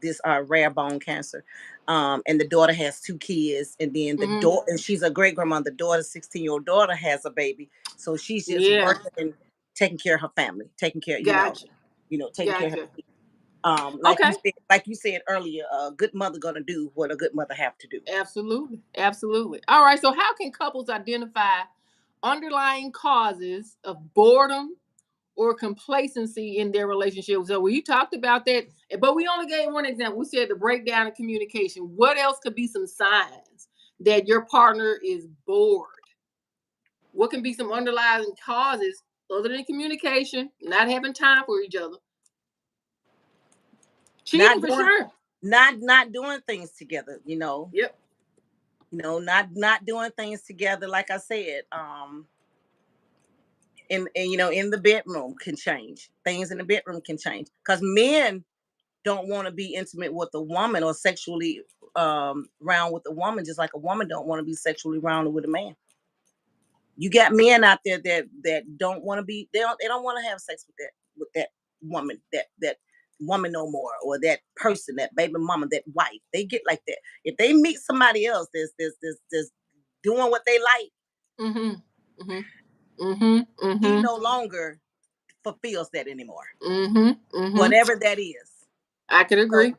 [SPEAKER 1] this rare bone cancer, and the daughter has two kids, and then the
[SPEAKER 2] Hmm.
[SPEAKER 1] daughter, and she's a great grandmother. The daughter, 16-year-old daughter, has a baby, so she's just
[SPEAKER 2] Yeah,
[SPEAKER 1] working and taking care of her family, taking care,
[SPEAKER 2] gotcha,
[SPEAKER 1] taking care of her.
[SPEAKER 2] gotcha.
[SPEAKER 1] Like
[SPEAKER 2] Okay.
[SPEAKER 1] you said earlier, a good mother gonna do what a good mother have to do.
[SPEAKER 2] Absolutely. Absolutely. All right. So, how can couples identify underlying causes of boredom or complacency in their relationship? So, we talked about that, but we only gave one example. We said the breakdown in communication. What else could be some signs that your partner is bored? What can be some underlying causes other than communication, not having time for each other? Cheating
[SPEAKER 1] Not
[SPEAKER 2] for
[SPEAKER 1] doing,
[SPEAKER 2] sure.
[SPEAKER 1] not doing things together.
[SPEAKER 2] Yep.
[SPEAKER 1] Not doing things together. Like I said, in the bedroom can change. Things in the bedroom can change because men don't want to be intimate with a woman or sexually round with a woman, just like a woman don't want to be sexually rounded with a man. You got men out there that don't want to be, they don't want to have sex with that woman, that woman no more, or that person, that baby mama, that wife. They get like that. If they meet somebody else that's doing what they like,
[SPEAKER 2] Mm-hmm. Mm-hmm. Mm-hmm.
[SPEAKER 1] he
[SPEAKER 2] Mm-hmm.
[SPEAKER 1] no longer fulfills that anymore,
[SPEAKER 2] Mm-hmm. Mm-hmm.
[SPEAKER 1] whatever that is.
[SPEAKER 2] I could
[SPEAKER 1] So,
[SPEAKER 2] agree.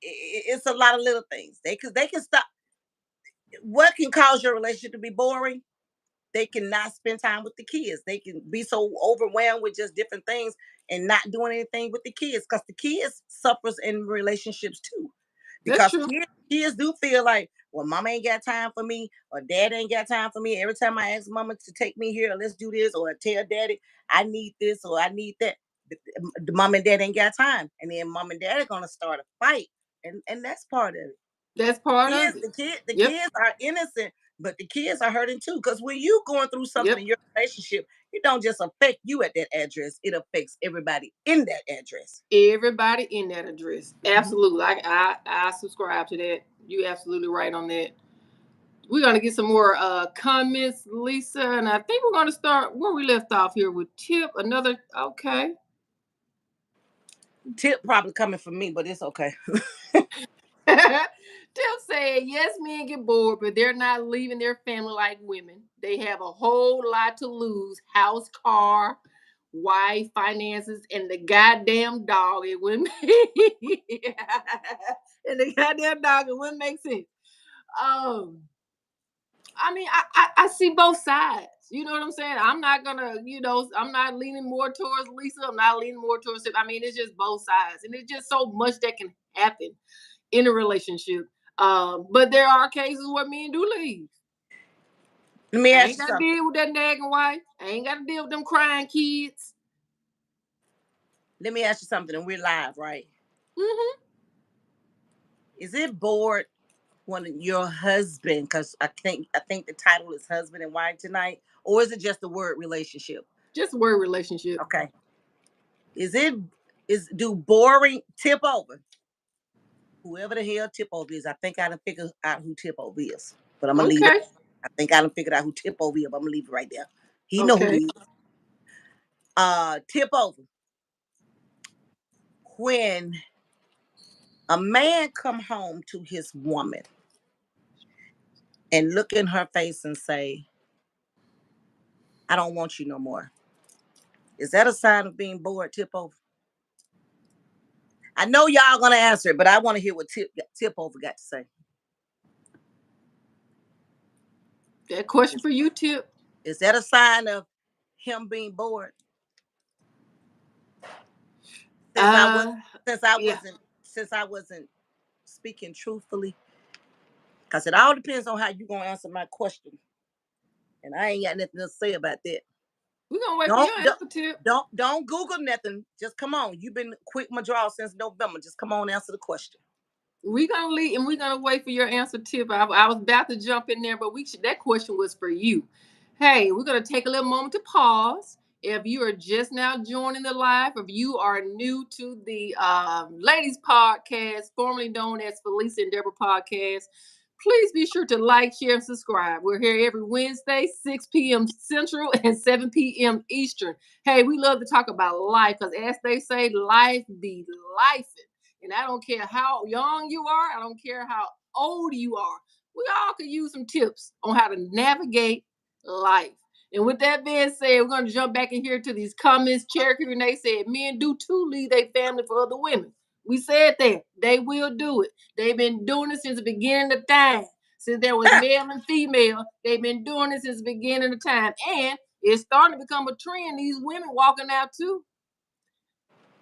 [SPEAKER 1] it's a lot of little things. They can stop. What can cause your relationship to be boring? They cannot spend time with the kids. They can be so overwhelmed with just different things and not doing anything with the kids because the kids suffers in relationships too.
[SPEAKER 2] That's
[SPEAKER 1] Because
[SPEAKER 2] true.
[SPEAKER 1] kids do feel like, well, mama ain't got time for me, or dad ain't got time for me. Every time I ask mama to take me here, or let's do this, or I tell daddy I need this or I need that, the mom and dad ain't got time, and then mom and dad are gonna start a fight, and that's part of it.
[SPEAKER 2] That's part of
[SPEAKER 1] Kids,
[SPEAKER 2] it.
[SPEAKER 1] the
[SPEAKER 2] Yep.
[SPEAKER 1] kids are innocent, but the kids are hurting too. Because when you going through something
[SPEAKER 2] Yep.
[SPEAKER 1] in your relationship, it don't just affect you at that address; it affects everybody in that address.
[SPEAKER 2] Everybody in that address.
[SPEAKER 1] Mhm.
[SPEAKER 2] Absolutely. I subscribe to that. You absolutely right on that. We're gonna get some more comments, Lisa, and I think we're gonna start where we left off here with Tip. Another okay.
[SPEAKER 1] Tip probably coming from me, but it's okay.
[SPEAKER 2] Tip said, yes, men get bored, but they're not leaving their family like women. They have a whole lot to lose: house, car, wife, finances, and the goddamn dog. It wouldn't and the goddamn dog, it wouldn't make sense. Um, I mean, I see both sides. You know what I'm saying? I'm not gonna, I'm not leaning more towards Lisa. I'm not leaning more towards it. I mean, it's just both sides, and it's just so much that can happen in a relationship. But there are cases where men do leave.
[SPEAKER 1] Let me
[SPEAKER 2] I
[SPEAKER 1] ask
[SPEAKER 2] ain't
[SPEAKER 1] you
[SPEAKER 2] got to
[SPEAKER 1] something.
[SPEAKER 2] deal with that nagging wife. I ain't got to deal with them crying kids.
[SPEAKER 1] Let me ask you something, and we're live, right?
[SPEAKER 2] Hmm.
[SPEAKER 1] Is it bored when your husband? Because I think the title is husband and wife tonight, or is it just the word relationship?
[SPEAKER 2] Just a word relationship.
[SPEAKER 1] Okay. Is it is do boring tip over? Whoever the hell Tip Over is, I think I done figured out who Tip Over is. But I'm gonna leave it.
[SPEAKER 2] Okay.
[SPEAKER 1] I think I done figured out who Tip Over is, but I'm gonna leave it right there. He know who
[SPEAKER 2] Okay.
[SPEAKER 1] he is. Tip Over. When a man come home to his woman and look in her face and say, I don't want you no more. Is that a sign of being bored, tip over? I know y'all gonna answer it, but I want to hear what tip over got to say.
[SPEAKER 2] That question for you, Tip.
[SPEAKER 1] Is that a sign of him being bored? Since I was
[SPEAKER 2] Uh,
[SPEAKER 1] since I
[SPEAKER 2] yeah.
[SPEAKER 1] wasn't since I wasn't speaking truthfully, because it all depends on how you gonna answer my question, and I ain't got nothing to say about that.
[SPEAKER 2] We're gonna wait for
[SPEAKER 1] Don't
[SPEAKER 2] your
[SPEAKER 1] don't
[SPEAKER 2] answer, Tip.
[SPEAKER 1] don't Google nothing. Just come on. You've been quick my draw since November. Just come on, answer the question.
[SPEAKER 2] We're gonna leave and we're gonna wait for your answer, Tip. I was about to jump in there, but that question was for you. Hey, we're gonna take a little moment to pause. If you are just now joining the live, if you are new to the ladies podcast, formerly known as Felicia and Deborah podcast, please be sure to like, share, and subscribe. We're here every Wednesday, 6 p.m. Central and 7 p.m. Eastern. Hey, we love to talk about life because, as they say, life be life. And I don't care how young you are, I don't care how old you are. We all could use some tips on how to navigate life. And with that being said, we're going to jump back in here to these comments. Cherokee Renee said, men do too leave their family for other women. We said that. They will do it. They've been doing it since the beginning of time. Since there was male and female, they've been doing it since the beginning of time. And it's starting to become a trend. These women walking out too.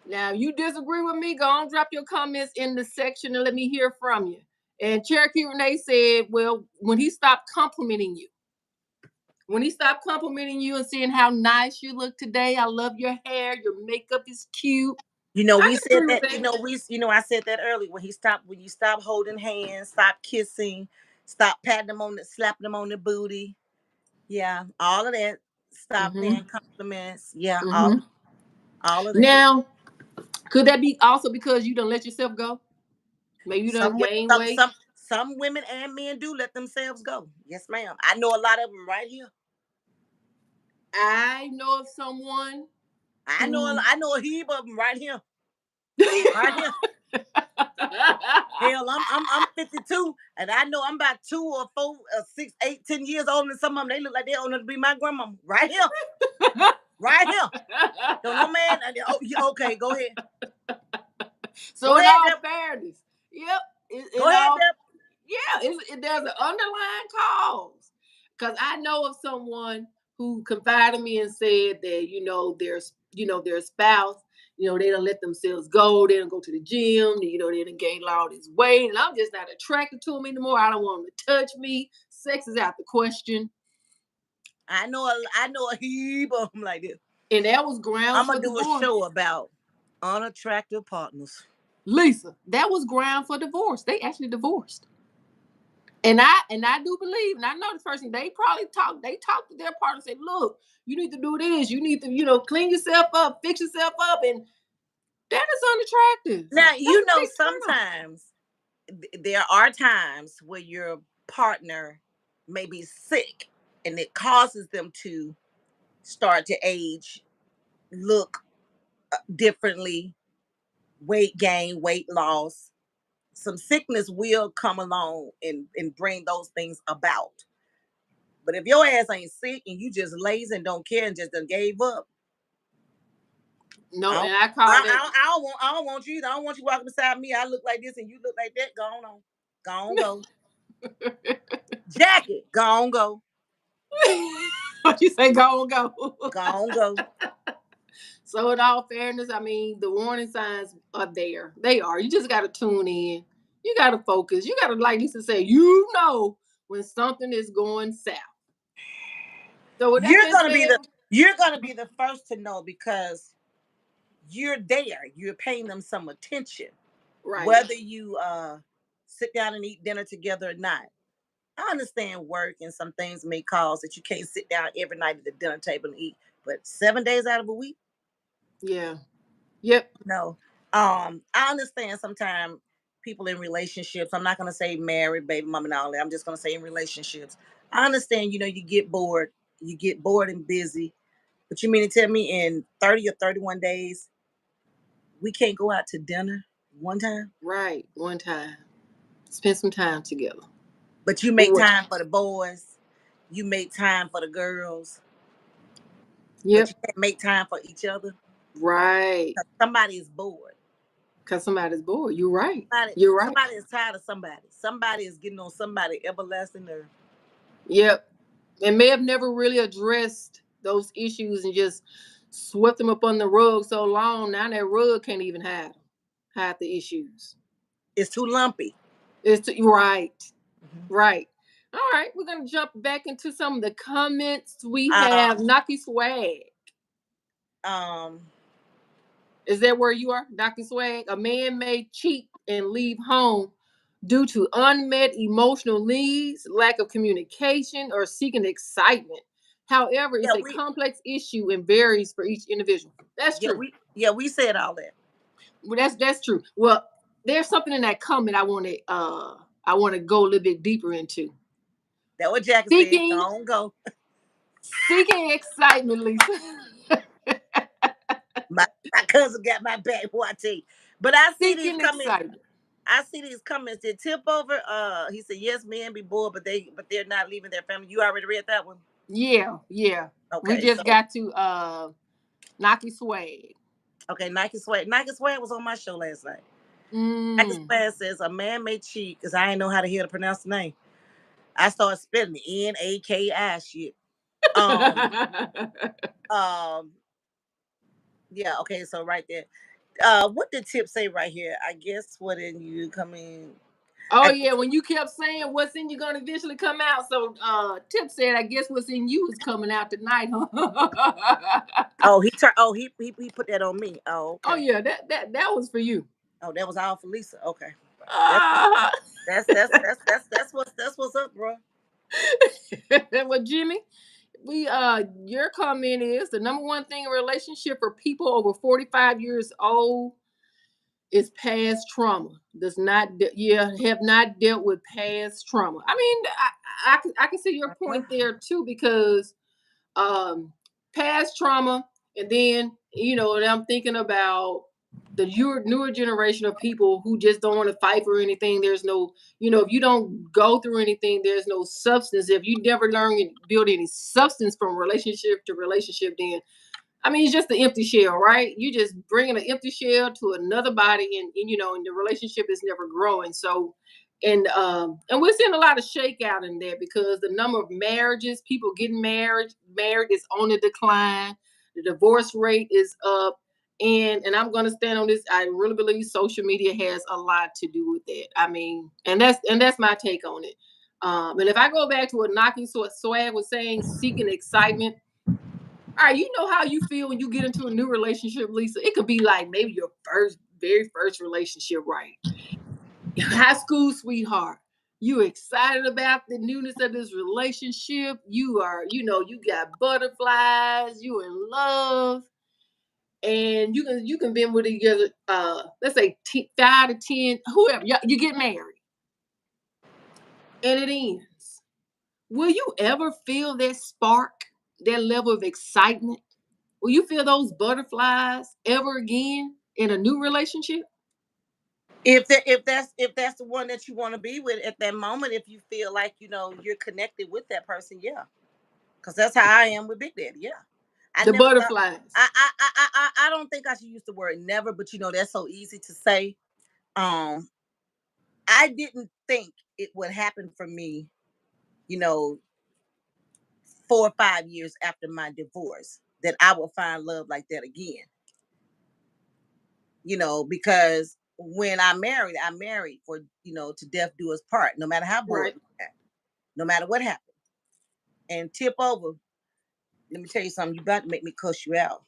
[SPEAKER 2] Now, you disagree with me, go on, drop your comments in the section and let me hear from you. And Cherokee Renee said, well, when he stopped complimenting you, and seeing how nice you look today, I love your hair, your makeup is cute. I
[SPEAKER 1] We
[SPEAKER 2] can
[SPEAKER 1] said
[SPEAKER 2] agree with
[SPEAKER 1] that.
[SPEAKER 2] that.
[SPEAKER 1] I said that earlier. When you stop holding hands, stop kissing, stop patting them on the, slapping them on the booty. Yeah, all of that. Stop
[SPEAKER 2] Mm-hmm.
[SPEAKER 1] paying compliments. Yeah,
[SPEAKER 2] Mm-hmm.
[SPEAKER 1] all of that.
[SPEAKER 2] Now, could that be also because you don't let yourself go? Maybe you don't
[SPEAKER 1] Some wo-
[SPEAKER 2] gain weight.
[SPEAKER 1] some women and men do let themselves go. Yes, ma'am. I know a lot of them right here.
[SPEAKER 2] I know of someone who
[SPEAKER 1] I know a heap of them right here. Right here. Hell, I'm 52, and I know I'm about 2 or 4 or 6, 8, 10 years older than some of them. They look like they older to be my grandma. Right here, right here. Don't no man. Okay, go ahead.
[SPEAKER 2] So
[SPEAKER 1] Go
[SPEAKER 2] in
[SPEAKER 1] ahead,
[SPEAKER 2] all
[SPEAKER 1] Deb.
[SPEAKER 2] fairness, yep,
[SPEAKER 1] Go
[SPEAKER 2] in
[SPEAKER 1] ahead,
[SPEAKER 2] all,
[SPEAKER 1] Deb.
[SPEAKER 2] yeah, there's an underlying cause. Because I know of someone who confided in me and said that their spouse, they don't let themselves go, they don't go to the gym, they don't gain all this weight, and I'm just not attracted to them anymore. I don't want them to touch me. Sex is out the question,
[SPEAKER 1] I know a heap of them like this.
[SPEAKER 2] and that was grounds
[SPEAKER 1] I'm
[SPEAKER 2] for
[SPEAKER 1] gonna do a
[SPEAKER 2] divorce.
[SPEAKER 1] show about unattractive partners.
[SPEAKER 2] Lisa, that was ground for divorce. They actually divorced. And I do believe, and I know this person, they talk to their partner and say, look, you need to do this, you need to, clean yourself up, fix yourself up, and that is unattractive.
[SPEAKER 1] Now
[SPEAKER 2] That's
[SPEAKER 1] you
[SPEAKER 2] a
[SPEAKER 1] know
[SPEAKER 2] big turn.
[SPEAKER 1] sometimes there are times where your partner may be sick, and it causes them to start to age, look differently, weight gain, weight loss. Some sickness will come along and bring those things about. But if your ass ain't sick and you just lazy and don't care and just done gave up,
[SPEAKER 2] No, and I call that
[SPEAKER 1] I don't want you either. I don't want you walking beside me. I look like this and you look like that. Go on. Go on, go. Jacket, go on, go.
[SPEAKER 2] what you say, go and go.
[SPEAKER 1] Go on, go.
[SPEAKER 2] So in all fairness, I mean, the warning signs are there. They are. You just gotta tune in. You gotta focus. You gotta, like Lisa said, when something is going south. So with that
[SPEAKER 1] You're
[SPEAKER 2] being
[SPEAKER 1] gonna be
[SPEAKER 2] said,
[SPEAKER 1] the first to know because you're there. You're paying them some attention.
[SPEAKER 2] right.
[SPEAKER 1] Whether you sit down and eat dinner together or not. I understand work and some things may cause that you can't sit down every night at the dinner table and eat, but 7 days out of a week,
[SPEAKER 2] Yeah. Yep.
[SPEAKER 1] no. I understand sometimes people in relationships. I'm not gonna say married, baby mom, and all that. I'm just gonna say in relationships. I understand. You get bored and busy. But you mean to tell me in 30 or 31 days we can't go out to dinner one time?
[SPEAKER 2] Right. One time. Spend some time together.
[SPEAKER 1] But you make
[SPEAKER 2] What?
[SPEAKER 1] time for the boys. You make time for the girls. but
[SPEAKER 2] Yep.
[SPEAKER 1] you can't make time for each other.
[SPEAKER 2] Right.
[SPEAKER 1] Somebody is bored.
[SPEAKER 2] Because somebody's bored. You're right.
[SPEAKER 1] Somebody,
[SPEAKER 2] You're right.
[SPEAKER 1] somebody is tired of somebody. Somebody is getting on somebody everlasting nerve.
[SPEAKER 2] Yep. And may have never really addressed those issues and just swept them up on the rug so long. Now that rug can't even hide the issues.
[SPEAKER 1] It's too lumpy.
[SPEAKER 2] Right.
[SPEAKER 1] Mhm.
[SPEAKER 2] Right. All right. We're gonna jump back into some of the comments. We
[SPEAKER 1] Um,
[SPEAKER 2] have Naki Swag.
[SPEAKER 1] um,
[SPEAKER 2] Is that where you are, Dr. Swag? A man may cheat and leave home due to unmet emotional needs, lack of communication, or seeking excitement. However,
[SPEAKER 1] yeah,
[SPEAKER 2] it's a complex issue and varies for each individual. That's true.
[SPEAKER 1] we said all that.
[SPEAKER 2] Well, that's true. Well, there's something in that comment I want to go a little bit deeper into.
[SPEAKER 1] That what Jackie said.
[SPEAKER 2] Seeking
[SPEAKER 1] Don't go.
[SPEAKER 2] seeking excitement, Lisa.
[SPEAKER 1] My cousin got my back. Boy, I tell you. But I see these
[SPEAKER 2] Seeking
[SPEAKER 1] comments.
[SPEAKER 2] excitement.
[SPEAKER 1] I see these comments that tip over. He said yes, men be bored, but they're not leaving their family. You already read that one.
[SPEAKER 2] Yeah, yeah. We
[SPEAKER 1] Okay,
[SPEAKER 2] just
[SPEAKER 1] so
[SPEAKER 2] got to Naki Swag.
[SPEAKER 1] okay, Nike Sweat. Nike Sweat was on my show last night. Nike
[SPEAKER 2] Mm.
[SPEAKER 1] Sweat says a man may cheat because I ain't know how to hear to pronounce the name. I started spelling the Naki shit. Um, um, yeah, okay, so right there. What did Tip say right here? I guess what in you coming.
[SPEAKER 2] Oh
[SPEAKER 1] I,
[SPEAKER 2] yeah, when you kept saying what's in you gonna eventually come out. So Tip said, I guess what's in you is coming out tonight, huh?
[SPEAKER 1] oh, he turned. Oh, he put that on me. Oh,
[SPEAKER 2] Oh
[SPEAKER 1] okay.
[SPEAKER 2] yeah, that was for you.
[SPEAKER 1] Oh, that was all for Lisa. Okay, that's
[SPEAKER 2] Ah.
[SPEAKER 1] that's what's up, bro.
[SPEAKER 2] Well, Jimmy, we your comment is the number one thing in a relationship for people over 45 years old is past trauma. Does not have not dealt with past trauma. I mean, I can see your
[SPEAKER 1] Uh-huh.
[SPEAKER 2] point there too, because um past trauma, and then and I'm thinking about the newer generation of people who just don't want to fight for anything. There's no, if you don't go through anything, there's no substance. If you never learn and build any substance from relationship to relationship, then I mean, it's just the empty shell, right? You just bringing an empty shell to another body, and the relationship is never growing. So, and we're seeing a lot of shakeout in there because the number of marriages, people getting married is on the decline. The divorce rate is up, and I'm going to stand on this. I really believe social media has a lot to do with that. I mean, and that's my take on it. And if I go back to what Knocking Swag was saying, seeking excitement, all right, you know how you feel when you get into a new relationship, Lisa. It could be like maybe your very first relationship, right? High school sweetheart. You excited about the newness of this relationship. You are, you got butterflies. You in love, and you can been with each other. Let's say 5 to 10, whoever. You get married, and it ends. Will you ever feel that spark, that level of excitement? Will you feel those butterflies ever again in a new relationship?
[SPEAKER 1] If that's the one that you want to be with at that moment, if you feel like you're connected with that person, yeah, because that's how I am with Big Daddy. Yeah, I
[SPEAKER 2] The
[SPEAKER 1] never thought.
[SPEAKER 2] butterflies.
[SPEAKER 1] I don't think I should use the word never, but that's so easy to say. Um, I didn't think it would happen for me. You know, 4 or 5 years after my divorce, that I would find love like that again. Because when I married for to death do us part, no matter how bored,
[SPEAKER 2] Right.
[SPEAKER 1] no matter what happened. And tip over. Let me tell you something. You about to make me cuss you out.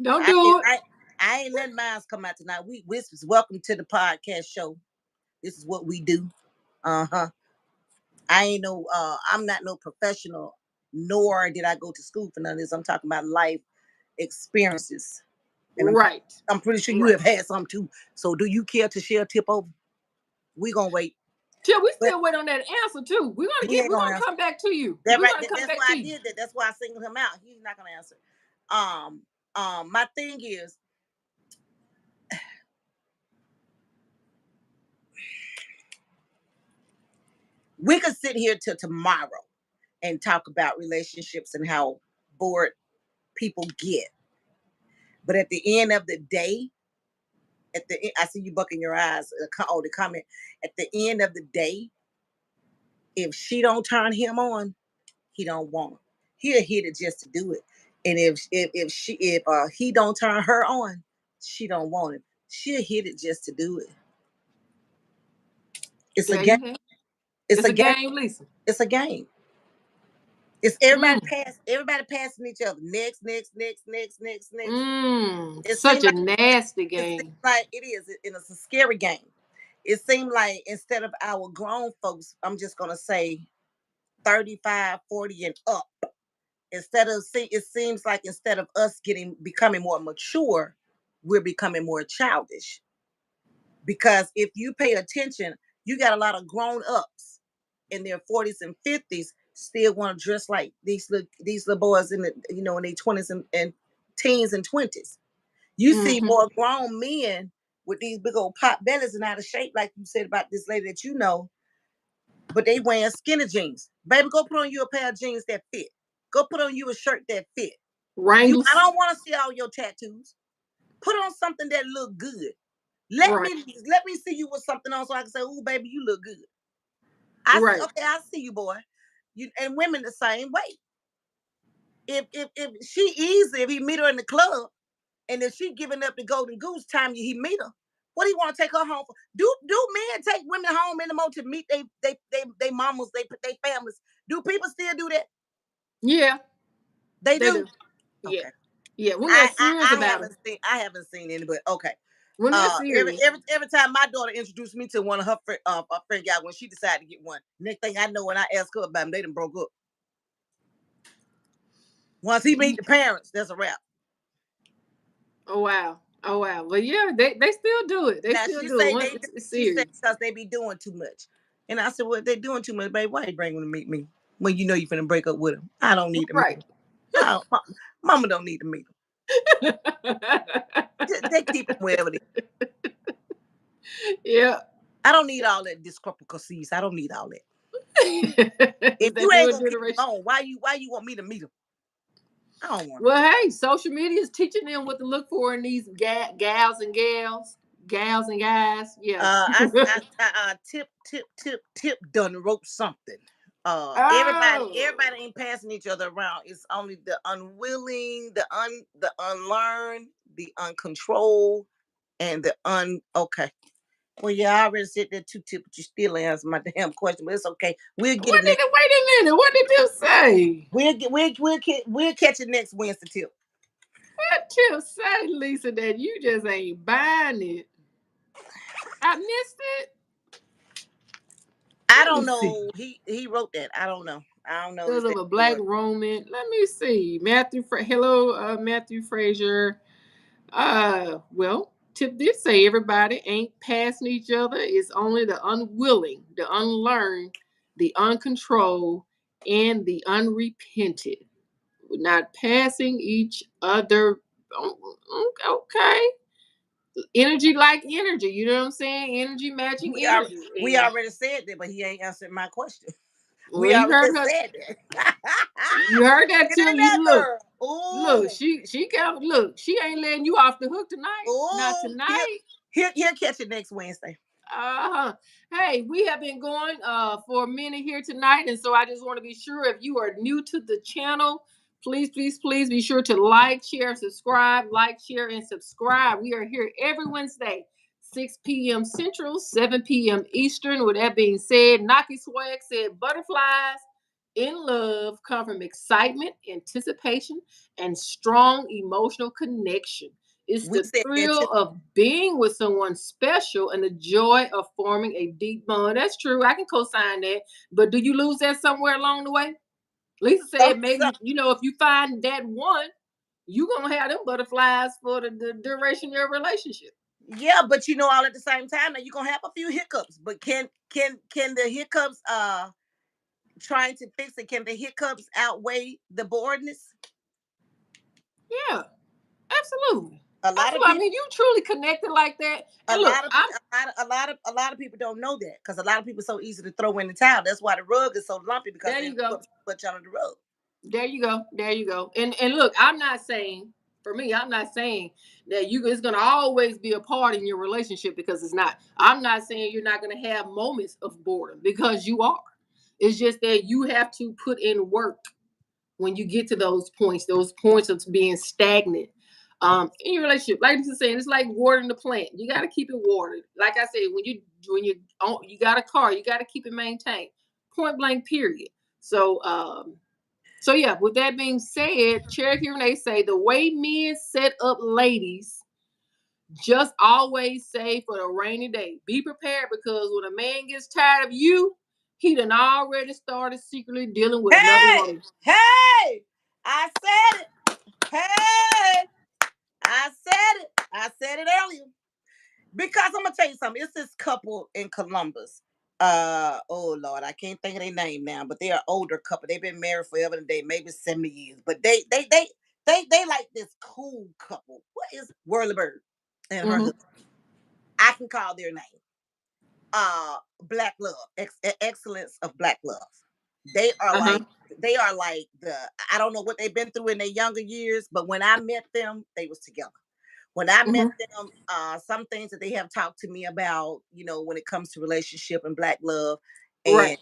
[SPEAKER 2] Don't
[SPEAKER 1] I
[SPEAKER 2] do it.
[SPEAKER 1] I, I ain't letting mine come out tonight. This is welcome to the podcast show. This is what we do. Uh-huh. I ain't no I'm not no professional, nor did I go to school for none of this. I'm talking about life experiences. And
[SPEAKER 2] Right.
[SPEAKER 1] I'm pretty sure you
[SPEAKER 2] Right.
[SPEAKER 1] have had some too. So do you care to share a tip over? We gonna wait.
[SPEAKER 2] Till we
[SPEAKER 1] But
[SPEAKER 2] still wait on that answer too. We're gonna
[SPEAKER 1] he
[SPEAKER 2] get
[SPEAKER 1] ain't
[SPEAKER 2] we're
[SPEAKER 1] gonna
[SPEAKER 2] gonna
[SPEAKER 1] answer.
[SPEAKER 2] come back to you.
[SPEAKER 1] That
[SPEAKER 2] We're
[SPEAKER 1] right.
[SPEAKER 2] gonna come
[SPEAKER 1] That's
[SPEAKER 2] back
[SPEAKER 1] why
[SPEAKER 2] to
[SPEAKER 1] I
[SPEAKER 2] you.
[SPEAKER 1] did that. That's why I singled him out. He's not gonna answer. Um, my thing is, we could sit here till tomorrow and talk about relationships and how bored people get. But at the end of the day, I see you bucking your eyes. Oh, the comment. At the end of the day, if she don't turn him on, he don't want her. He'll hit it just to do it. And if he don't turn her on, she don't want him. She'll hit it just to do it. It's a
[SPEAKER 2] There
[SPEAKER 1] game.
[SPEAKER 2] you have.
[SPEAKER 1] It's
[SPEAKER 2] It's
[SPEAKER 1] a
[SPEAKER 2] a
[SPEAKER 1] game.
[SPEAKER 2] game, Lisa.
[SPEAKER 1] It's a game. It's
[SPEAKER 2] Mm.
[SPEAKER 1] everybody passing each other. Next. It
[SPEAKER 2] Such
[SPEAKER 1] seems
[SPEAKER 2] a
[SPEAKER 1] like
[SPEAKER 2] nasty
[SPEAKER 1] it seems
[SPEAKER 2] game.
[SPEAKER 1] like it is, and it's a scary game. It seems like instead of our grown folks, I'm just gonna say 35, 40 and up. It seems like instead of us becoming more mature, we're becoming more childish. Because if you pay attention, you got a lot of grown ups in their 40s and 50s still want to dress like these little boys in their 20s and teens and 20s. You see
[SPEAKER 2] Mm-hmm.
[SPEAKER 1] more grown men with these big old pot bellies and out of shape, like you said about this lady that you know, but they wearing skinny jeans. Baby, go put on you a pair of jeans that fit. Go put on you a shirt that fit. I
[SPEAKER 2] Wranglers.
[SPEAKER 1] don't want to see all your tattoos. Put on something that look good. Let
[SPEAKER 2] Right.
[SPEAKER 1] me let me see you with something on so I can say, "Oh, baby, you look good." I see.
[SPEAKER 2] Right.
[SPEAKER 1] Okay, I see you, boy. You and women the same way. If she easy, if he meet her in the club, and if she giving up the golden goose time he meet her, what do you want to take her home for? Do men take women home anymore to meet they mamas, they families? Do people still do that?
[SPEAKER 2] Yeah,
[SPEAKER 1] They
[SPEAKER 2] they
[SPEAKER 1] do.
[SPEAKER 2] do. Yeah.
[SPEAKER 1] Okay.
[SPEAKER 2] Yeah. When they're serious
[SPEAKER 1] I
[SPEAKER 2] about them.
[SPEAKER 1] haven't seen any, but okay.
[SPEAKER 2] When they're
[SPEAKER 1] Every
[SPEAKER 2] serious.
[SPEAKER 1] every every time my daughter introduced me to one of her friend guys when she decided to get one. Next thing I know, when I asked her about them, they done broke up. Once he meet the parents, that's a wrap.
[SPEAKER 2] Oh wow. Oh wow. But yeah, they still do it. They
[SPEAKER 1] Now
[SPEAKER 2] still do it once it's
[SPEAKER 1] she said
[SPEAKER 2] serious.
[SPEAKER 1] because they be doing too much. And I said, well, if they doing too much, baby, why you bring them to meet me when you know you finna break up with them? I don't need to meet
[SPEAKER 2] Right.
[SPEAKER 1] them. Mama don't need to meet them. They keep them wherever they.
[SPEAKER 2] Yeah.
[SPEAKER 1] I don't need all that discrepancies. I don't need all that.
[SPEAKER 2] Is
[SPEAKER 1] If
[SPEAKER 2] that
[SPEAKER 1] you ain't
[SPEAKER 2] new
[SPEAKER 1] gonna keep them
[SPEAKER 2] generation?
[SPEAKER 1] on, why you want me to meet them? I don't want.
[SPEAKER 2] Well, hey, social media is teaching them what to look for in these gals and guys. Yeah.
[SPEAKER 1] Tip done wrote something.
[SPEAKER 2] Oh,
[SPEAKER 1] Everybody ain't passing each other around. It's only the unwilling, the unlearned, the uncontrolled, and the okay. Well, yeah, I already said that two tip, but you still answer my damn question. But it's okay. We'll get it
[SPEAKER 2] what did
[SPEAKER 1] next.
[SPEAKER 2] it? Wait a minute. What did you say?
[SPEAKER 1] We'll catch it next Wednesday tip.
[SPEAKER 2] What you say, Lisa? That you just ain't buying it. I missed it.
[SPEAKER 1] I
[SPEAKER 2] Let me
[SPEAKER 1] don't
[SPEAKER 2] see.
[SPEAKER 1] know. He wrote that. I don't know. I don't know.
[SPEAKER 2] Because
[SPEAKER 1] Is
[SPEAKER 2] of
[SPEAKER 1] that
[SPEAKER 2] a
[SPEAKER 1] the
[SPEAKER 2] black
[SPEAKER 1] word?
[SPEAKER 2] Roman. Let me see. Hello, Matthew Frazier. Well, Tip did say everybody ain't passing each other. It's only the unwilling, the unlearned, the uncontrolled, and the unrepented. We're not passing each other. Okay. Energy like energy. You know what I'm saying? Energy matching
[SPEAKER 1] We are
[SPEAKER 2] energy.
[SPEAKER 1] we
[SPEAKER 2] And
[SPEAKER 1] already said that, but he ain't answered my question.
[SPEAKER 2] well,
[SPEAKER 1] We
[SPEAKER 2] you
[SPEAKER 1] already
[SPEAKER 2] heard her.
[SPEAKER 1] said that.
[SPEAKER 2] You heard that
[SPEAKER 1] Get
[SPEAKER 2] too.
[SPEAKER 1] in
[SPEAKER 2] You
[SPEAKER 1] there,
[SPEAKER 2] look.
[SPEAKER 1] girl.
[SPEAKER 2] Look,
[SPEAKER 1] Ooh,
[SPEAKER 2] she got look, she ain't letting you off the hook tonight. Not
[SPEAKER 1] ooh.
[SPEAKER 2] tonight.
[SPEAKER 1] He'll catch it next Wednesday.
[SPEAKER 2] Uh-huh. Hey, we have been going for a minute here tonight, and so I just want to be sure if you are new to the channel, please be sure to like, share, subscribe, like, share, and subscribe. We are here every Wednesday, 6 p.m. Central, 7 p.m. Eastern. With that being said, Naki Swag said butterflies in love come from excitement, anticipation, and strong emotional connection. It's
[SPEAKER 1] We
[SPEAKER 2] the
[SPEAKER 1] said that too.
[SPEAKER 2] thrill of being with someone special and the joy of forming a deep bond. That's true. I can co-sign that. But do you lose that somewhere along the way? Lisa said
[SPEAKER 1] So,
[SPEAKER 2] maybe, if you find that one, you're going to have them butterflies for the duration of your relationship.
[SPEAKER 1] yeah, but all at the same time, now you're gonna have a few hiccups. But can the hiccups trying to fix it? Can the hiccups outweigh the boredness?
[SPEAKER 2] Yeah, absolutely.
[SPEAKER 1] A lot of
[SPEAKER 2] Absolutely. I
[SPEAKER 1] people.
[SPEAKER 2] mean, you truly connected like that.
[SPEAKER 1] A
[SPEAKER 2] And look,
[SPEAKER 1] lot of
[SPEAKER 2] I'm
[SPEAKER 1] a lot of people don't know that because a lot of people so easy to throw in the towel. That's why the rug is so lumpy because
[SPEAKER 2] there
[SPEAKER 1] they
[SPEAKER 2] you go.
[SPEAKER 1] put so much under the rug.
[SPEAKER 2] There you go. There you go. And look, I'm not saying, for me, I'm not saying that you it's gonna always be a part in your relationship, because it's not. I'm not saying you're not gonna have moments of boredom, because you are. It's just that you have to put in work when you get to those points of being stagnant. In your relationship, like you saying, it's like watering the plant. You got to keep it watered. Like I said, when you got a car, you got to keep it maintained. Point blank. Period. So yeah, with that being said, Cherokee Renee say the way men set up ladies, just always say for the rainy day. Be prepared, because when a man gets tired of you, he done already started secretly dealing with another
[SPEAKER 1] Hey,
[SPEAKER 2] woman.
[SPEAKER 1] hey, I said it. Hey, I said it. I said it earlier. Because I'm gonna tell you something. It's this couple in Columbus. Oh Lord, I can't think of their name now, but they're an older couple. They've been married forever and they maybe 70 years. But they like this cool couple. What is Whirly Bird and her
[SPEAKER 2] Mm-hmm.
[SPEAKER 1] husband? I can call their name. Black love, excellence of black love. They are
[SPEAKER 2] Uh-huh.
[SPEAKER 1] like they are like the I don't know what they've been through in their younger years, but when I met them, they was together. When I met
[SPEAKER 2] Mm-hmm.
[SPEAKER 1] them, some things that they have talked to me about, when it comes to relationship and black love and
[SPEAKER 2] Right.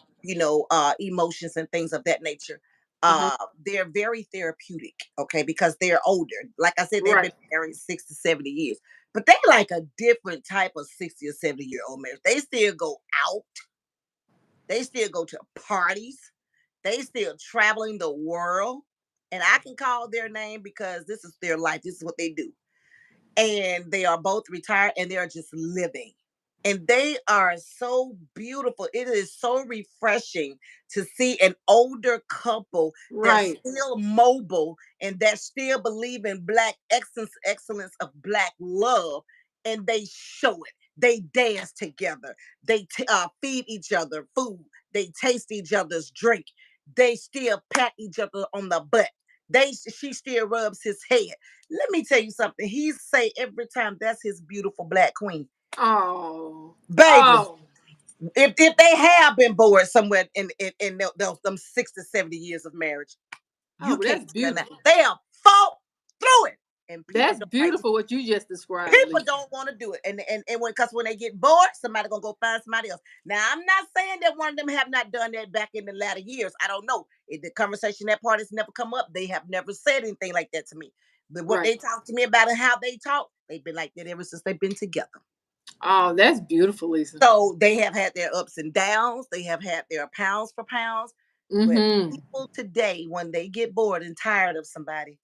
[SPEAKER 1] emotions and things of that nature.
[SPEAKER 2] Uh-huh.
[SPEAKER 1] They're very therapeutic, okay, because they're older. Like I said, they've been
[SPEAKER 2] Right.
[SPEAKER 1] married 60, 70 years. But they like a different type of 60 or 70-year-old marriage. They still go out, they still go to parties, they still traveling the world. And I can call their name because this is their life. This is what they do, and they are both retired and they are just living. And they are so beautiful. It is so refreshing to see an older couple that's
[SPEAKER 2] Right.
[SPEAKER 1] still mobile and that still believe in black excellence of black love. And they show it. They dance together. They feed each other food. They taste each other's drink. They still pat each other on the butt. She still rubs his head. Let me tell you something. He say every time that's his beautiful black queen.
[SPEAKER 2] Oh.
[SPEAKER 1] Baby,
[SPEAKER 2] Oh.
[SPEAKER 1] if they have been bored somewhere in them 60, 70 years of marriage,
[SPEAKER 2] Oh,
[SPEAKER 1] you
[SPEAKER 2] but
[SPEAKER 1] can't
[SPEAKER 2] that's
[SPEAKER 1] tell that.
[SPEAKER 2] beautiful.
[SPEAKER 1] They have fought through it. And people
[SPEAKER 2] That's
[SPEAKER 1] don't like to
[SPEAKER 2] beautiful what you just described,
[SPEAKER 1] people
[SPEAKER 2] Lisa.
[SPEAKER 1] don't want to do it. And when they get bored, somebody gonna go find somebody else. Now I'm not saying that one of them have not done that back in the latter years. I don't know. The conversation that part has never come up. They have never said anything like that to me. But what
[SPEAKER 2] Right.
[SPEAKER 1] they talk to me about and how they talk, they've been like that ever since they've been together.
[SPEAKER 2] Oh, that's beautiful, Lisa.
[SPEAKER 1] So they have had their ups and downs. They have had their pounds for pounds. But
[SPEAKER 2] Mm-hmm.
[SPEAKER 1] people today, when they get bored and tired of somebody,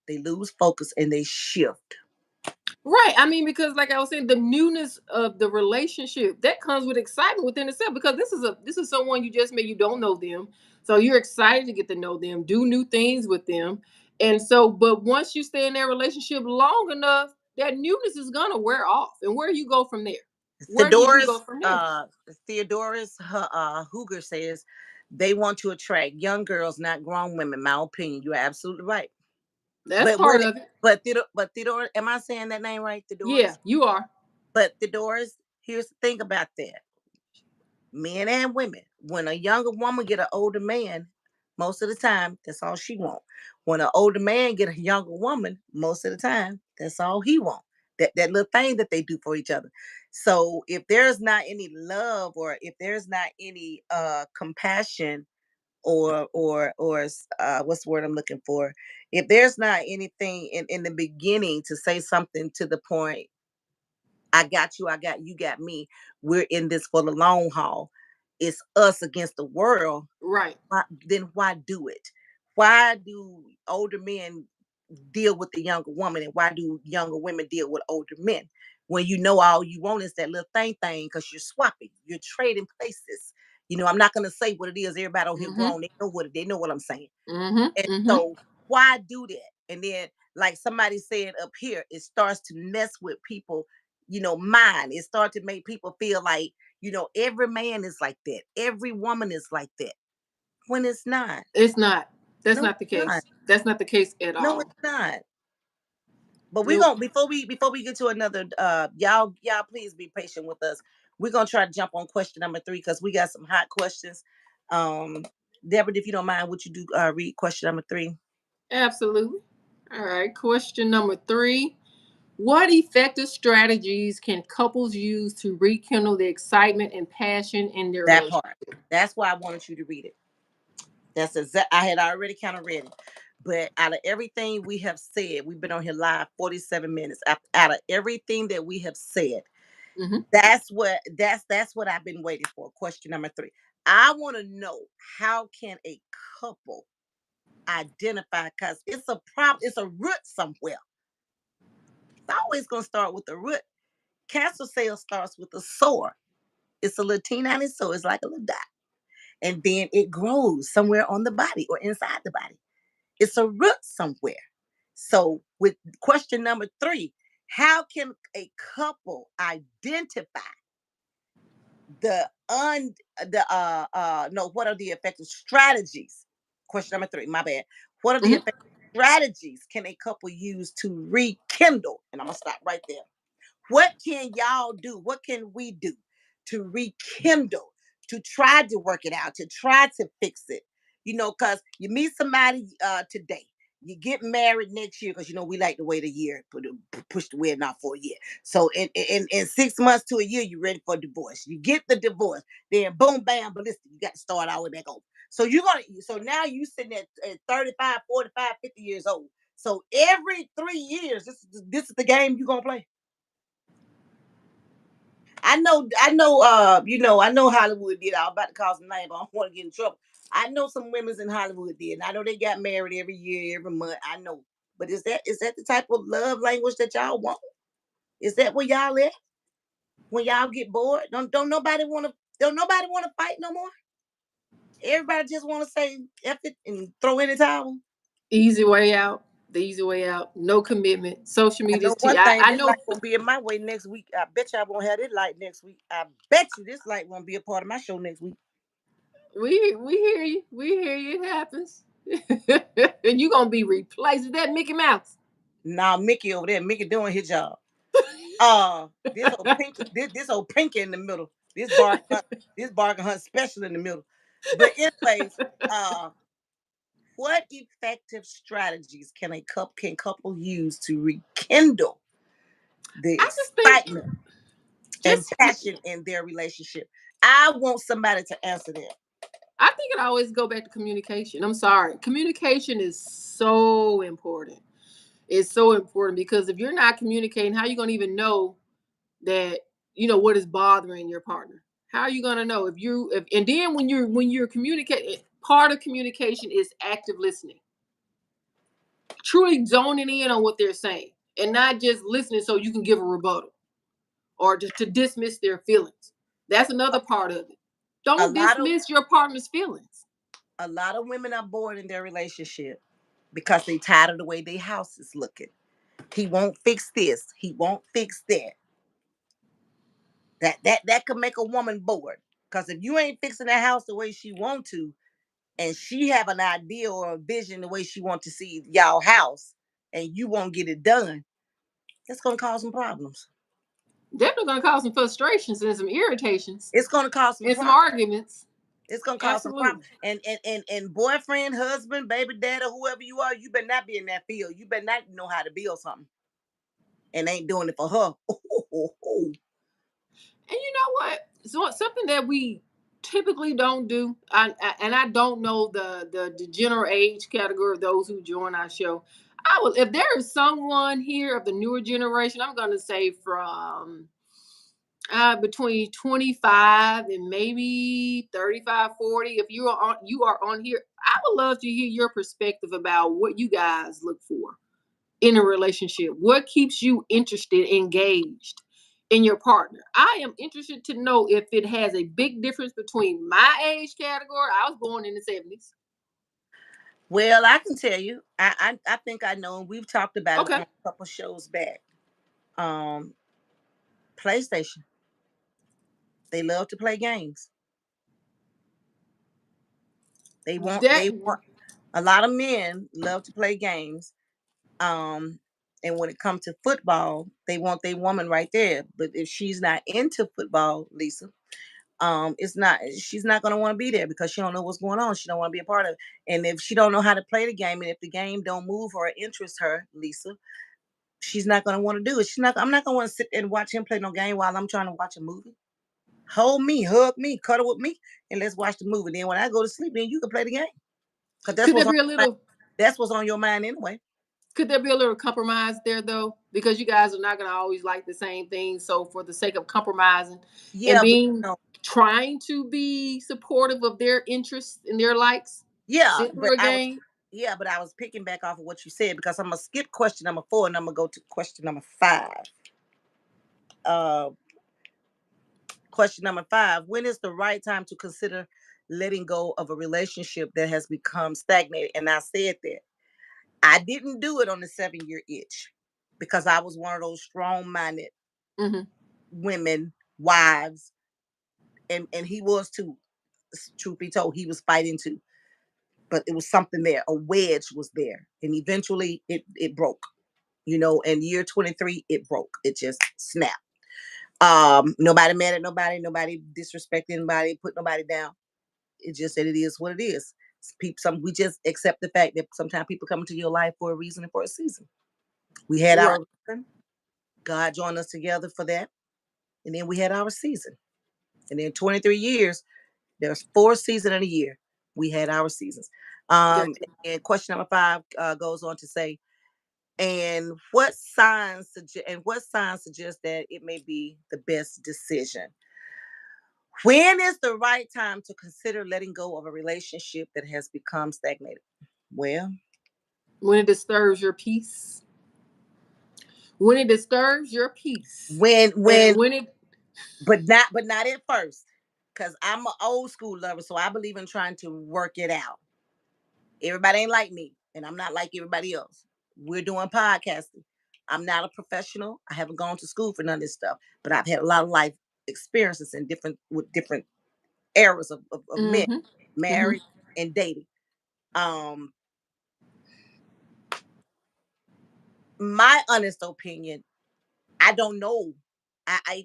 [SPEAKER 1] they lose focus and they shift.
[SPEAKER 2] Right. I mean, because like I was saying, the newness of the relationship that comes with excitement within itself. Because this is someone you just met, you don't know them, so you're excited to get to know them, do new things with them, and so. But once you stay in that relationship long enough, that newness is gonna wear off, and where you go from there? Where do you go
[SPEAKER 1] Theodorus,
[SPEAKER 2] from there?
[SPEAKER 1] Hooger says they want to attract young girls, not grown women. My opinion. You are absolutely right.
[SPEAKER 2] That's
[SPEAKER 1] But
[SPEAKER 2] part of it.
[SPEAKER 1] Theodore, am I saying that name right?
[SPEAKER 2] Yeah,
[SPEAKER 1] Theodorus.
[SPEAKER 2] you are.
[SPEAKER 1] But Theodorus, here's the thing about that. Men and women. When a younger woman get an older man, most of the time, that's all she want. When an older man get a younger woman, most of the time, that's all he want. That little thing that they do for each other. So if there's not any love or if there's not any compassion or what's the word I'm looking for? If there's not anything in the beginning to say something to the point, I got you, I got you, got me. We're in this for the long haul. It's us against the world.
[SPEAKER 2] Right.
[SPEAKER 1] Then why do it? Why do older men deal with the younger woman, and why do younger women deal with older men? When you know all you want is that little thing, because you're swapping, you're trading places. I'm not gonna say what it is. Everybody out here
[SPEAKER 2] Mm-hmm.
[SPEAKER 1] grown, they know what I'm saying.
[SPEAKER 2] Mm-hmm.
[SPEAKER 1] And
[SPEAKER 2] Mm-hmm.
[SPEAKER 1] so why do that? And then, like somebody said up here, it starts to mess with people, mind. It starts to make people feel like, every man is like that. Every woman is like that. When it's not.
[SPEAKER 2] It's not. That's
[SPEAKER 1] No,
[SPEAKER 2] not the
[SPEAKER 1] it's not.
[SPEAKER 2] case. That's not the case at
[SPEAKER 1] No, it's
[SPEAKER 2] all.
[SPEAKER 1] not. But we
[SPEAKER 2] Nope.
[SPEAKER 1] gonna before we get to another y'all please be patient with us. We're gonna try to jump on question number 3 because we got some hot questions. Um Deborah, if you don't mind, would you do read question number 3?
[SPEAKER 2] Absolutely. All right. Question number 3. What effective strategies can couples use to rekindle the excitement and passion in their
[SPEAKER 1] That
[SPEAKER 2] relationship?
[SPEAKER 1] part. That's why I wanted you to read it. That's exact. I had already kind of read it, but out of everything we have said, we've been on here live 47 minutes. Out of everything that we have said,
[SPEAKER 2] Mm-hmm.
[SPEAKER 1] that's what I've been waiting for. Question number 3. I want to know, how can a couple identify, because it's a problem, it's a root somewhere. It's always gonna start with the root. Cancer cell starts with a sore. It's a little teeny tiny sore. It's like a little dot, and then it grows somewhere on the body or inside the body. It's a root somewhere. So, with question number 3, how can a couple identify the un the no, what are the effective strategies? Question number 3, my bad. What are the
[SPEAKER 2] Mm-hmm.
[SPEAKER 1] effective strategies can a couple use to rekindle? And I'm gonna stop right there. What can y'all do? What can we do to rekindle, to try to work it out, to try to fix it? Because you meet somebody today, you get married next year, because we like to wait a year, push the wedding off for a year. So in 6 months to a year, you're ready for divorce. You get the divorce, then boom, bam, ballistic. You got to start all the way back over. So now you sitting at 35, 45, 50 years old. So every 3 years, this is the game you're gonna play. I know Hollywood did. I was about to call some names, but I don't want to get in trouble. I know some women's in Hollywood did. And I know they got married every year, every month. I know. But is that the type of love language that y'all want? Is that where y'all at? When y'all get bored? Don't nobody wanna fight no more? Everybody just wanna say F it and throw in the towel.
[SPEAKER 2] Easy way out. The easy way out. No commitment. Social
[SPEAKER 1] I
[SPEAKER 2] media is
[SPEAKER 1] know one thing,
[SPEAKER 2] I
[SPEAKER 1] this light
[SPEAKER 2] know
[SPEAKER 1] won't be in my way next week. I bet y'all won't have this light next week. I bet you this light won't be a part of my show next week.
[SPEAKER 2] we hear you. We hear you. It happens. And you gonna be replaced. Is that Mickey Mouse?
[SPEAKER 1] Now Mickey over there, Mickey doing his job. This old Pinky in the middle. This bargain hunt special in the middle. But anyways, uh, what effective strategies can couple use to rekindle the
[SPEAKER 2] I just think
[SPEAKER 1] excitement and
[SPEAKER 2] just
[SPEAKER 1] passion in their relationship? I want somebody to answer that.
[SPEAKER 2] I think it always go back to communication. I'm sorry. Communication is so important. It's so important because if you're not communicating, how are you gonna even know that what is bothering your partner? How are you gonna know if and then when you're communicating, part of communication is active listening, truly zoning in on what they're saying, and not just listening so you can give a rebuttal or just to dismiss their feelings. That's another part of it.
[SPEAKER 1] A
[SPEAKER 2] Don't
[SPEAKER 1] lot of
[SPEAKER 2] dismiss your partner's feelings.
[SPEAKER 1] a lot of women are bored in their relationship because they tired of the way their house is looking. He won't fix this. He won't fix that. That could make a woman bored. Because if you ain't fixing that house the way she want to, and she have an idea or a vision the way she want to see y'all house, and you won't get it done, that's gonna cause some problems.
[SPEAKER 2] Definitely gonna cause some frustrations and some irritations
[SPEAKER 1] It's gonna cause some
[SPEAKER 2] and some
[SPEAKER 1] problems.
[SPEAKER 2] arguments.
[SPEAKER 1] It's gonna cause some
[SPEAKER 2] Absolutely.
[SPEAKER 1] problems. And boyfriend, husband, baby daddy, whoever you are, you better not be in that field. You better not know how to build something and ain't doing it for her.
[SPEAKER 2] And you know what? So something that we typically don't do, and I don't know the general age category of those who join our show. I will, if there is someone here of the newer generation, I'm going to say from between 25 and maybe 35, 40. If you are on here, I would love to hear your perspective about what you guys look for in a relationship. What keeps you interested, engaged in your partner? I am interested to know if it has a big difference between my age category. I was born in the 70s.
[SPEAKER 1] Well, I can tell you, I think I know, and we've talked about it
[SPEAKER 2] Okay.
[SPEAKER 1] on a couple shows back. Um, PlayStation. They love to play games.
[SPEAKER 2] That
[SPEAKER 1] They want a lot of men love to play games. Um, and when it comes to football, they want their woman right there. But if she's not into football, Lisa, It's not, she's not going to want to be there because she don't know what's going on. She don't want to be a part of it. And if she don't know how to play the game, and if the game don't move or interest her, Lisa, she's not going to want to do it. I'm not going to want to sit and watch him play no game while I'm trying to watch a movie. Hold me, hug me, cuddle with me, and let's watch the movie. Then when I go to sleep, then you can play the game, because
[SPEAKER 2] Could there be a little
[SPEAKER 1] that's what's on your mind anyway.
[SPEAKER 2] Could there be a little compromise there though? Because you guys are not going to always like the same thing. So for the sake of compromising and
[SPEAKER 1] Yeah, but
[SPEAKER 2] being trying to be supportive of their interests and their likes,
[SPEAKER 1] yeah,
[SPEAKER 2] sit through a game.
[SPEAKER 1] but I was picking back off of what you said, because I'm gonna skip question number 4 and I'm gonna go to question number 5. Uh, question number 5: when is the right time to consider letting go of a relationship that has become stagnated? And I said that I didn't do it on the 7-year itch, because I was one of those strong-minded women, wives, and he was too. Truth be told, he was fighting too, but it was something there. A wedge was there, and eventually it broke. In year 23, it broke. It just snapped. Nobody mad at nobody. Nobody disrespecting anybody. Put nobody down. It just said it is what it is. We just accept the fact that sometimes people come into your life for a reason and for a season. We had
[SPEAKER 2] Right.
[SPEAKER 1] our reason. God joined us together for that, and then we had our season. And in 23 years, there's 4 seasons in a year. We had our seasons.
[SPEAKER 2] Gotcha.
[SPEAKER 1] And question number 5 goes on to say, and what signs suggest that it may be the best decision? When is the right time to consider letting go of a relationship that has become stagnated? Well,
[SPEAKER 2] When it disturbs your peace. When it disturbs your peace.
[SPEAKER 1] when
[SPEAKER 2] And when it
[SPEAKER 1] but not at first, because I'm an old school lover, so I believe in trying to work it out. Everybody ain't like me, and I'm not like everybody else. We're doing podcasting. I'm not a professional. I haven't gone to school for none of this stuff, but I've had a lot of life experiences in different eras of men,
[SPEAKER 2] mm-hmm. Mm-hmm.
[SPEAKER 1] married and dating. Um, my honest opinion, I don't know. I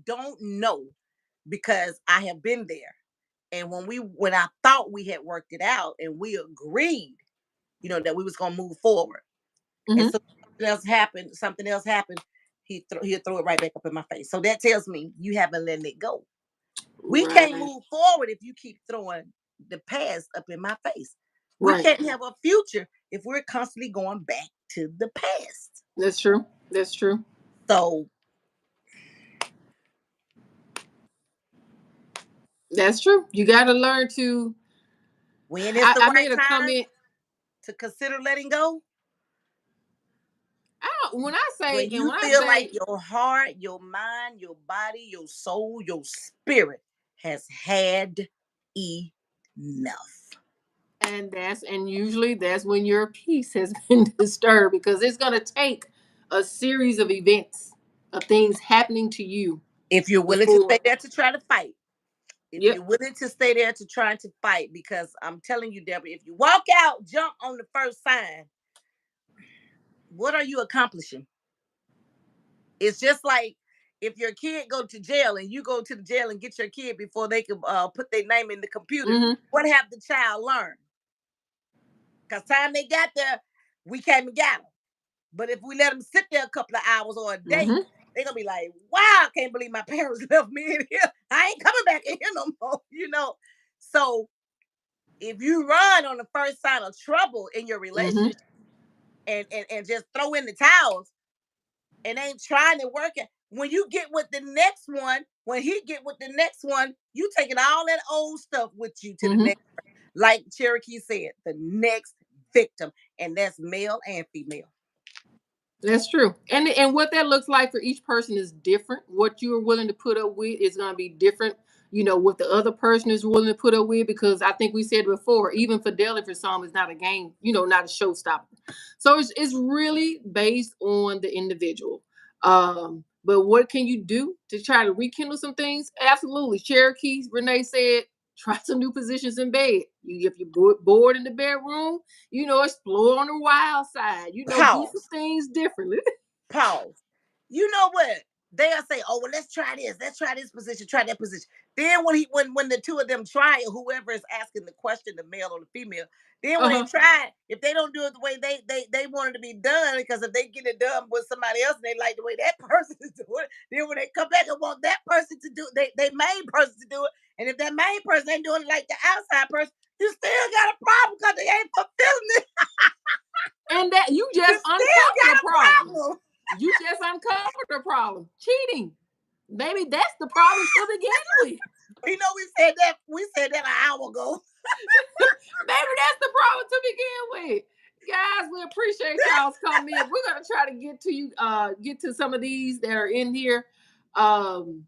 [SPEAKER 1] don't know, because I have been there. And when I thought we had worked it out and we agreed, that we was gonna move forward, and
[SPEAKER 2] Mm-hmm.
[SPEAKER 1] so something else happened, he'll throw it right back up in my face. So that tells me you haven't let it go. We can't
[SPEAKER 2] Right.
[SPEAKER 1] move forward if you keep throwing the past up in my face. We
[SPEAKER 2] Right.
[SPEAKER 1] can't have a future if we're constantly going back to the past.
[SPEAKER 2] That's true. That's true.
[SPEAKER 1] So
[SPEAKER 2] That's true. You got to learn to.
[SPEAKER 1] when is the
[SPEAKER 2] I
[SPEAKER 1] right
[SPEAKER 2] made a
[SPEAKER 1] time
[SPEAKER 2] comment.
[SPEAKER 1] to consider letting go?
[SPEAKER 2] I don't, when I say
[SPEAKER 1] When
[SPEAKER 2] and
[SPEAKER 1] you
[SPEAKER 2] when I
[SPEAKER 1] feel like
[SPEAKER 2] say
[SPEAKER 1] your heart, your mind, your body, your soul, your spirit has had enough.
[SPEAKER 2] and usually that's when your peace has been disturbed because it's going to take a series of events of things happening to you
[SPEAKER 1] If you're willing to stay
[SPEAKER 2] before.
[SPEAKER 1] there to try to fight, if you're
[SPEAKER 2] Yep.
[SPEAKER 1] willing to stay there to try to fight, because I'm telling you, Deborah, if you walk out, jump on the first sign, what are you accomplishing? It's just like if your kid go to jail and you go to the jail and get your kid before they can put their name in the computer.
[SPEAKER 2] Mm-hmm.
[SPEAKER 1] What have the child learned? Because time they got there, we came and got them. But if we let them sit there a couple of hours or a day,
[SPEAKER 2] Mm-hmm.
[SPEAKER 1] they're gonna be like, "Wow, I can't believe my parents left me in here. I ain't coming back in here no more." So if you run on the first sign of trouble in your
[SPEAKER 2] Mm-hmm.
[SPEAKER 1] relationship, and just throw in the towels and ain't trying to work it, when you get with the next one, when he get with the next one, you taking all that old stuff with you to the
[SPEAKER 2] Mm-hmm.
[SPEAKER 1] next. Like Cherokee said, the next victim, and that's male and female.
[SPEAKER 2] That's true. And what that looks like for each person is different. What you're willing to put up with is going to be different, what the other person is willing to put up with, because I think we said before, even fidelity for some is not a game, not a showstopper. So it's really based on the individual. But what can you do to try to rekindle some things? Absolutely. Cherokee, Renee said, try some new positions in bed. If you're bored in the bedroom, explore on the wild side, do some
[SPEAKER 1] Pause.
[SPEAKER 2] things differently.
[SPEAKER 1] Pause. You know what? they'll say, "Oh, well, let's try this position, try that position." Then when the two of them try it, whoever is asking the question, the male or the female, then when they
[SPEAKER 2] Uh-huh.
[SPEAKER 1] try it, if they don't do it the way they want it to be done, because if they get it done with somebody else and they like the way that person is doing it, then when they come back and want that person to do they main person to do it, and if that main person ain't doing it like the outside person, you still got a problem because they ain't fulfilling it.
[SPEAKER 2] And that you
[SPEAKER 1] You
[SPEAKER 2] just
[SPEAKER 1] still
[SPEAKER 2] uncovered a
[SPEAKER 1] got a
[SPEAKER 2] problem.
[SPEAKER 1] problem.
[SPEAKER 2] You just uncovered a problem. Cheating. Maybe that's the problem to begin with.
[SPEAKER 1] You know, we said that an hour ago.
[SPEAKER 2] Maybe that's the problem to begin with. Guys, we appreciate y'all's comment. We're gonna try to get to some of these that are in here. Um,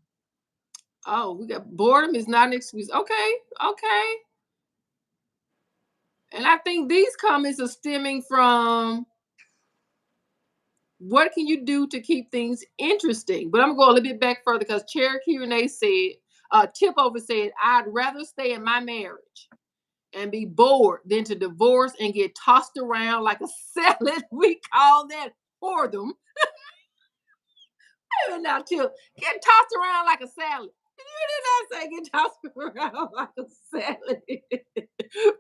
[SPEAKER 2] oh, we got boredom is not an excuse. Okay, okay. And I think these comments are stemming from what can you do to keep things interesting? But I'm gonna go a little bit back further because Cherokee Renee said, Tip over said, I'd rather stay in my marriage and be bored than to divorce and get tossed around like a salad. We call that whoredom. Hey, now, Tip, get tossed around like a salad. You did not say get tossed around like a salad.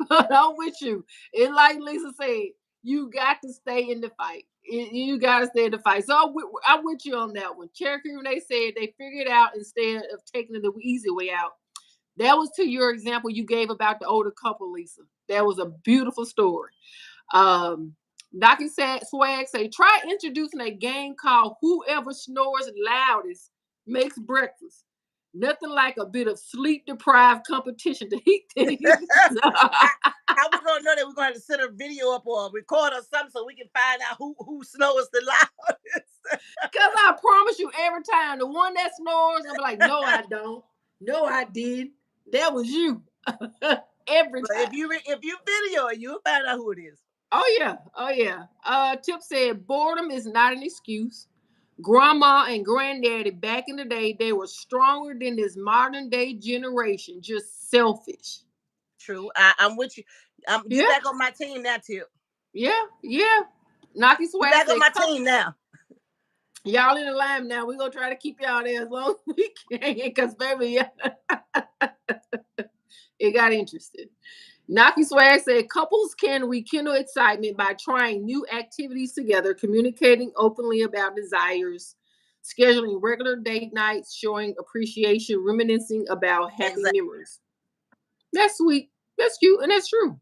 [SPEAKER 2] But I'm with you. And like Lisa said, you got to stay in the fight. You got to stay in the fight. So I'm with you on that one. Cherokee Renee said they figured it out instead of taking the easy way out. That was to your example you gave about the older couple, Lisa. That was a beautiful story. Um, Docky Swag say, try introducing a game called Whoever Snores Loudest Makes Breakfast. Nothing like a bit of sleep deprived competition to heat things.
[SPEAKER 1] How we gonna know that? We're gonna have to set a video up or record or something so we can find out who snores the loudest.
[SPEAKER 2] Because I promise you, every time the one that snores, I'm like, no, I don't. No, I did. That was you. Every
[SPEAKER 1] But
[SPEAKER 2] time.
[SPEAKER 1] if you video it, you'll find out who it is.
[SPEAKER 2] Oh yeah, oh yeah. Tip said boredom is not an excuse. Grandma and granddaddy back in the day, they were stronger than this modern day generation. Just selfish.
[SPEAKER 1] True. I'm with you. You
[SPEAKER 2] Yeah,
[SPEAKER 1] back on my team now, Tip.
[SPEAKER 2] yeah, yeah. Knocky
[SPEAKER 1] You
[SPEAKER 2] Swag
[SPEAKER 1] back on
[SPEAKER 2] said,
[SPEAKER 1] my
[SPEAKER 2] "Come,
[SPEAKER 1] team now.
[SPEAKER 2] y'all in the line now. We're gonna try to keep y'all there as long as we can, cause baby, yeah, it got interesting." Knocky Swag said couples can rekindle excitement by trying new activities together, communicating openly about desires, scheduling regular date nights, showing appreciation, reminiscing about happy
[SPEAKER 1] Exactly.
[SPEAKER 2] memories. That's sweet. That's cute, and that's true.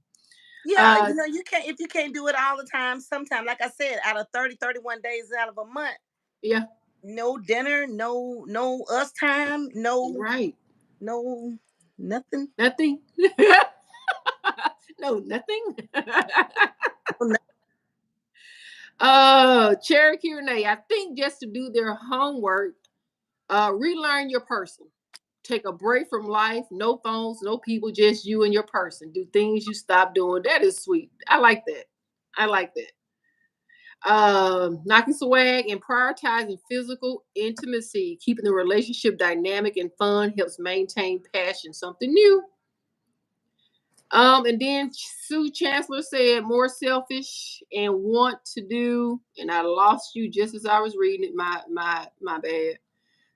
[SPEAKER 1] Yeah,
[SPEAKER 2] Uh,
[SPEAKER 1] you can't if you can't do it all the time. Sometimes, like I said, out of 30, 31 days out of a month,
[SPEAKER 2] yeah,
[SPEAKER 1] no dinner, no us time,
[SPEAKER 2] right.
[SPEAKER 1] no nothing.
[SPEAKER 2] Nothing. No, nothing.
[SPEAKER 1] No,
[SPEAKER 2] Cherokee Renee, I think just to do their homework, relearn your person. Take a break from life. No phones, no people, just you and your person. Do things you stop doing. That is sweet. I like that. I like that. Knocking swag and prioritizing physical intimacy, keeping the relationship dynamic and fun helps maintain passion. Something new. And then Sue Chancellor said more selfish and want to do, and I lost you just as I was reading it. My bad.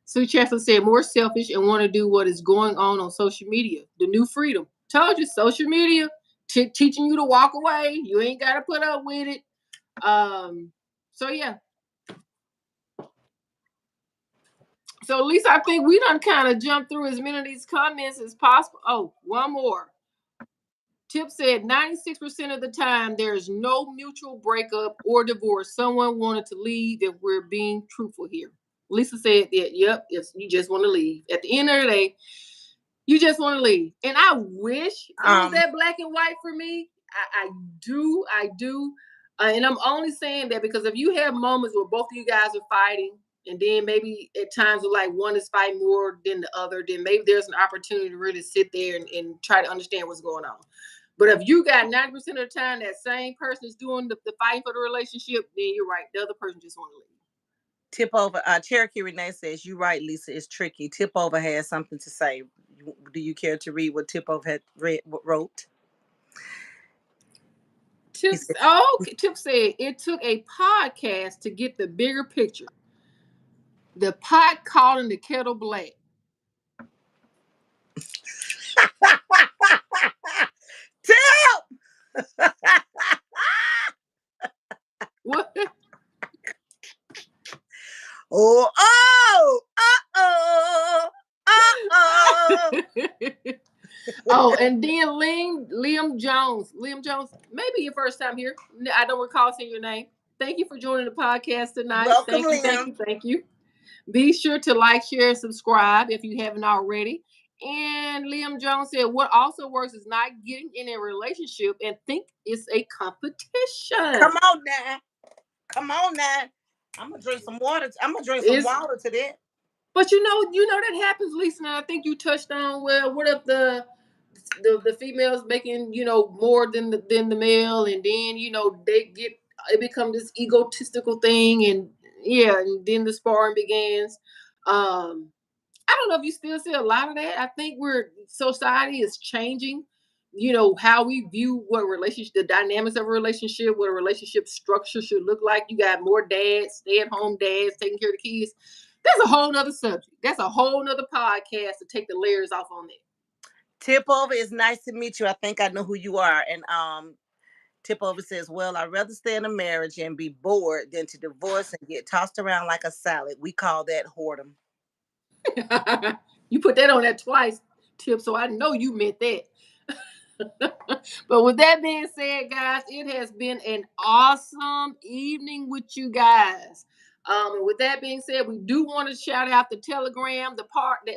[SPEAKER 2] Sue Chancellor said more selfish and want to do what is going on social media. The new freedom. Told you, social media teaching you to walk away. You ain't got to put up with it. So yeah. So at least I think we done kind of jumped through as many of these comments as possible. Oh, one more. Tip said 96% of the time there is no mutual breakup or divorce. Someone wanted to leave if we're being truthful here. Lisa said that, yep, yes, you just want to leave. At the end of the day, you just want to leave. And I wish it was
[SPEAKER 1] um,
[SPEAKER 2] that black and white for me. I do. And I'm only saying that because if you have moments where both of you guys are fighting, and then maybe at times where like one is fighting more than the other, then maybe there's an opportunity to really sit there and try to understand what's going on. But if you got 90% of the time that same person is doing the fighting for the relationship, then you're right. The other person just want to leave.
[SPEAKER 1] Tip over. Cherokee Renee says, "You right, Lisa. It's tricky." Tip over has something to say. Do you care to read what Tip over had wrote? He
[SPEAKER 2] Tip,
[SPEAKER 1] said,
[SPEAKER 2] oh, Tip said it took a podcast to get the bigger picture. The pot calling the kettle black.
[SPEAKER 1] Tip.
[SPEAKER 2] What?
[SPEAKER 1] Oh, oh, uh-oh, uh-oh.
[SPEAKER 2] Oh, and then Liam Jones. Liam Jones, maybe your first time here. I don't recall seeing your name. Thank you for joining the podcast tonight.
[SPEAKER 1] Welcome,
[SPEAKER 2] Thank you, thank
[SPEAKER 1] Liam.
[SPEAKER 2] you, thank you. Be sure to like, share, and subscribe if you haven't already. And Liam Jones said, what also works is not getting in a relationship and think it's a competition.
[SPEAKER 1] Come on now. Come on now. I'm gonna drink some water. I'm gonna drink some
[SPEAKER 2] It's,
[SPEAKER 1] water to that.
[SPEAKER 2] but you know that happens, Lisa. And I think you touched on, well, what if the females making more than the male, and then they get, it become this egotistical thing, and yeah, and then the sparring begins. I don't know if you still see a lot of that. I think society is changing, how we view what relationship, the dynamics of a relationship, what a relationship structure should look like. You got more dads, stay-at-home dads taking care of the kids. That's a whole nother subject. That's a whole nother podcast to take the layers off on that.
[SPEAKER 1] Tip over, it's nice to meet you. I think I know who you are. And Tip over says, well, I'd rather stay in a marriage and be bored than to divorce and get tossed around like a salad. We call that whoredom.
[SPEAKER 2] You put that on that twice, Tip, so I know you meant that. But with that being said, guys, it has been an awesome evening with you guys. And with that being said, we do want to shout out the Telegram, the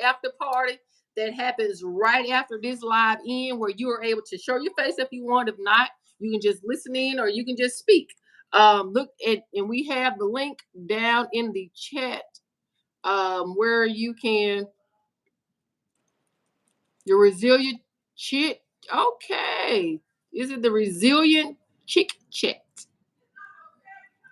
[SPEAKER 2] after party that happens right after this live in, where you are able to show your face if you want. If not, you can just listen in or you can just speak. Look at, and we have the link down in the chat, where you can, your resilient chick. Okay. Is it the resilient chick chat?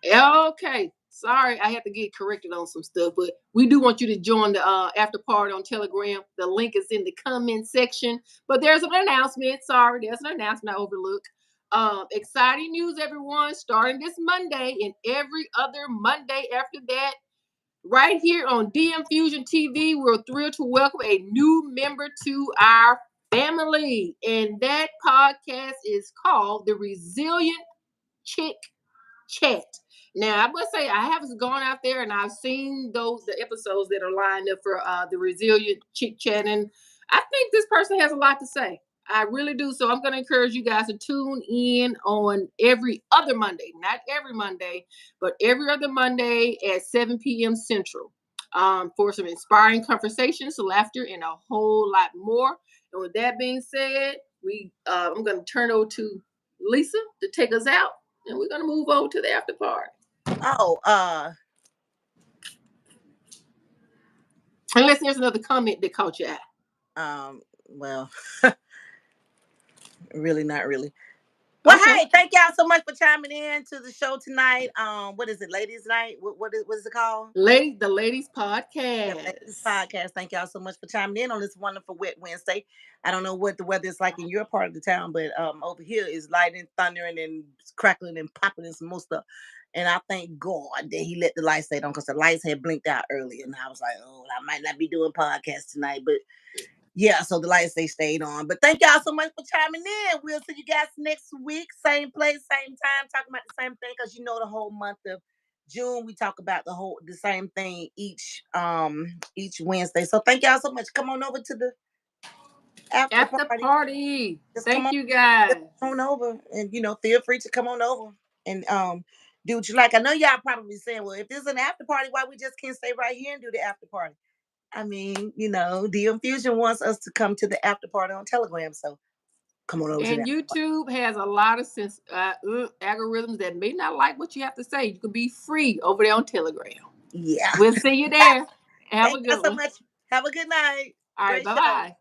[SPEAKER 2] Okay. Sorry, I had to get corrected on some stuff, but we do want you to join the after party on Telegram. The link is in the comment section. But there's an announcement. Sorry, there's an announcement I overlooked. Exciting news, everyone. Starting this Monday and every other Monday after that, right here on DM Fusion TV, we're thrilled to welcome a new member to our family. And that podcast is called The Resilient Chick Chat. Now, I must say, I haven't gone out there and I've seen the episodes that are lined up for The Resilient Chick Chat. And I think this person has a lot to say. I really do. So I'm going to encourage you guys to tune in on every other Monday, not every Monday, but every other Monday at 7 p.m. Central, for some inspiring conversations, laughter, and a whole lot more. And with that being said, I'm going to turn over to Lisa to take us out, and we're going to move over to the after party.
[SPEAKER 1] Oh,
[SPEAKER 2] Unless there's another comment that caught your eye.
[SPEAKER 1] well, really not really. Well,
[SPEAKER 2] Okay.
[SPEAKER 1] hey, thank y'all so much for chiming in to the show tonight. What is it, ladies' night? What is it called?
[SPEAKER 2] The Ladies
[SPEAKER 1] The
[SPEAKER 2] Podcast.
[SPEAKER 1] Ladies Podcast. Thank y'all so much for chiming in on this wonderful wet Wednesday. I don't know what the weather is like in your part of the town, but over here is lightning, thundering, and crackling and popping and some more stuff. And I thank God that he let the lights stay on because the lights had blinked out earlier, and I was like, oh, I might not be doing podcast tonight, but yeah, so the lights they stayed on. But thank y'all so much for chiming in. We'll see you guys next week, same place, same time, talking about the same thing. Because the whole month of June we talk about the same thing each Wednesday. So thank y'all so much. Come on over to the after
[SPEAKER 2] After
[SPEAKER 1] party.
[SPEAKER 2] party.
[SPEAKER 1] Just come
[SPEAKER 2] Thank
[SPEAKER 1] on,
[SPEAKER 2] you guys.
[SPEAKER 1] just come on over, and feel free to come on over and do what you like. I know y'all probably saying, well, if there's an after party, why we just can't stay right here and do the after party? I mean, the Infusion wants us to come to the after party on Telegram, so come on over to
[SPEAKER 2] And
[SPEAKER 1] that.
[SPEAKER 2] YouTube has a lot of algorithms that may not like what you have to say. You can be free over there on Telegram.
[SPEAKER 1] Yeah.
[SPEAKER 2] We'll see you there. Have a
[SPEAKER 1] Thank you
[SPEAKER 2] good
[SPEAKER 1] so
[SPEAKER 2] one.
[SPEAKER 1] much. Have a good night.
[SPEAKER 2] All right.
[SPEAKER 1] Great
[SPEAKER 2] Bye
[SPEAKER 1] show.
[SPEAKER 2] bye.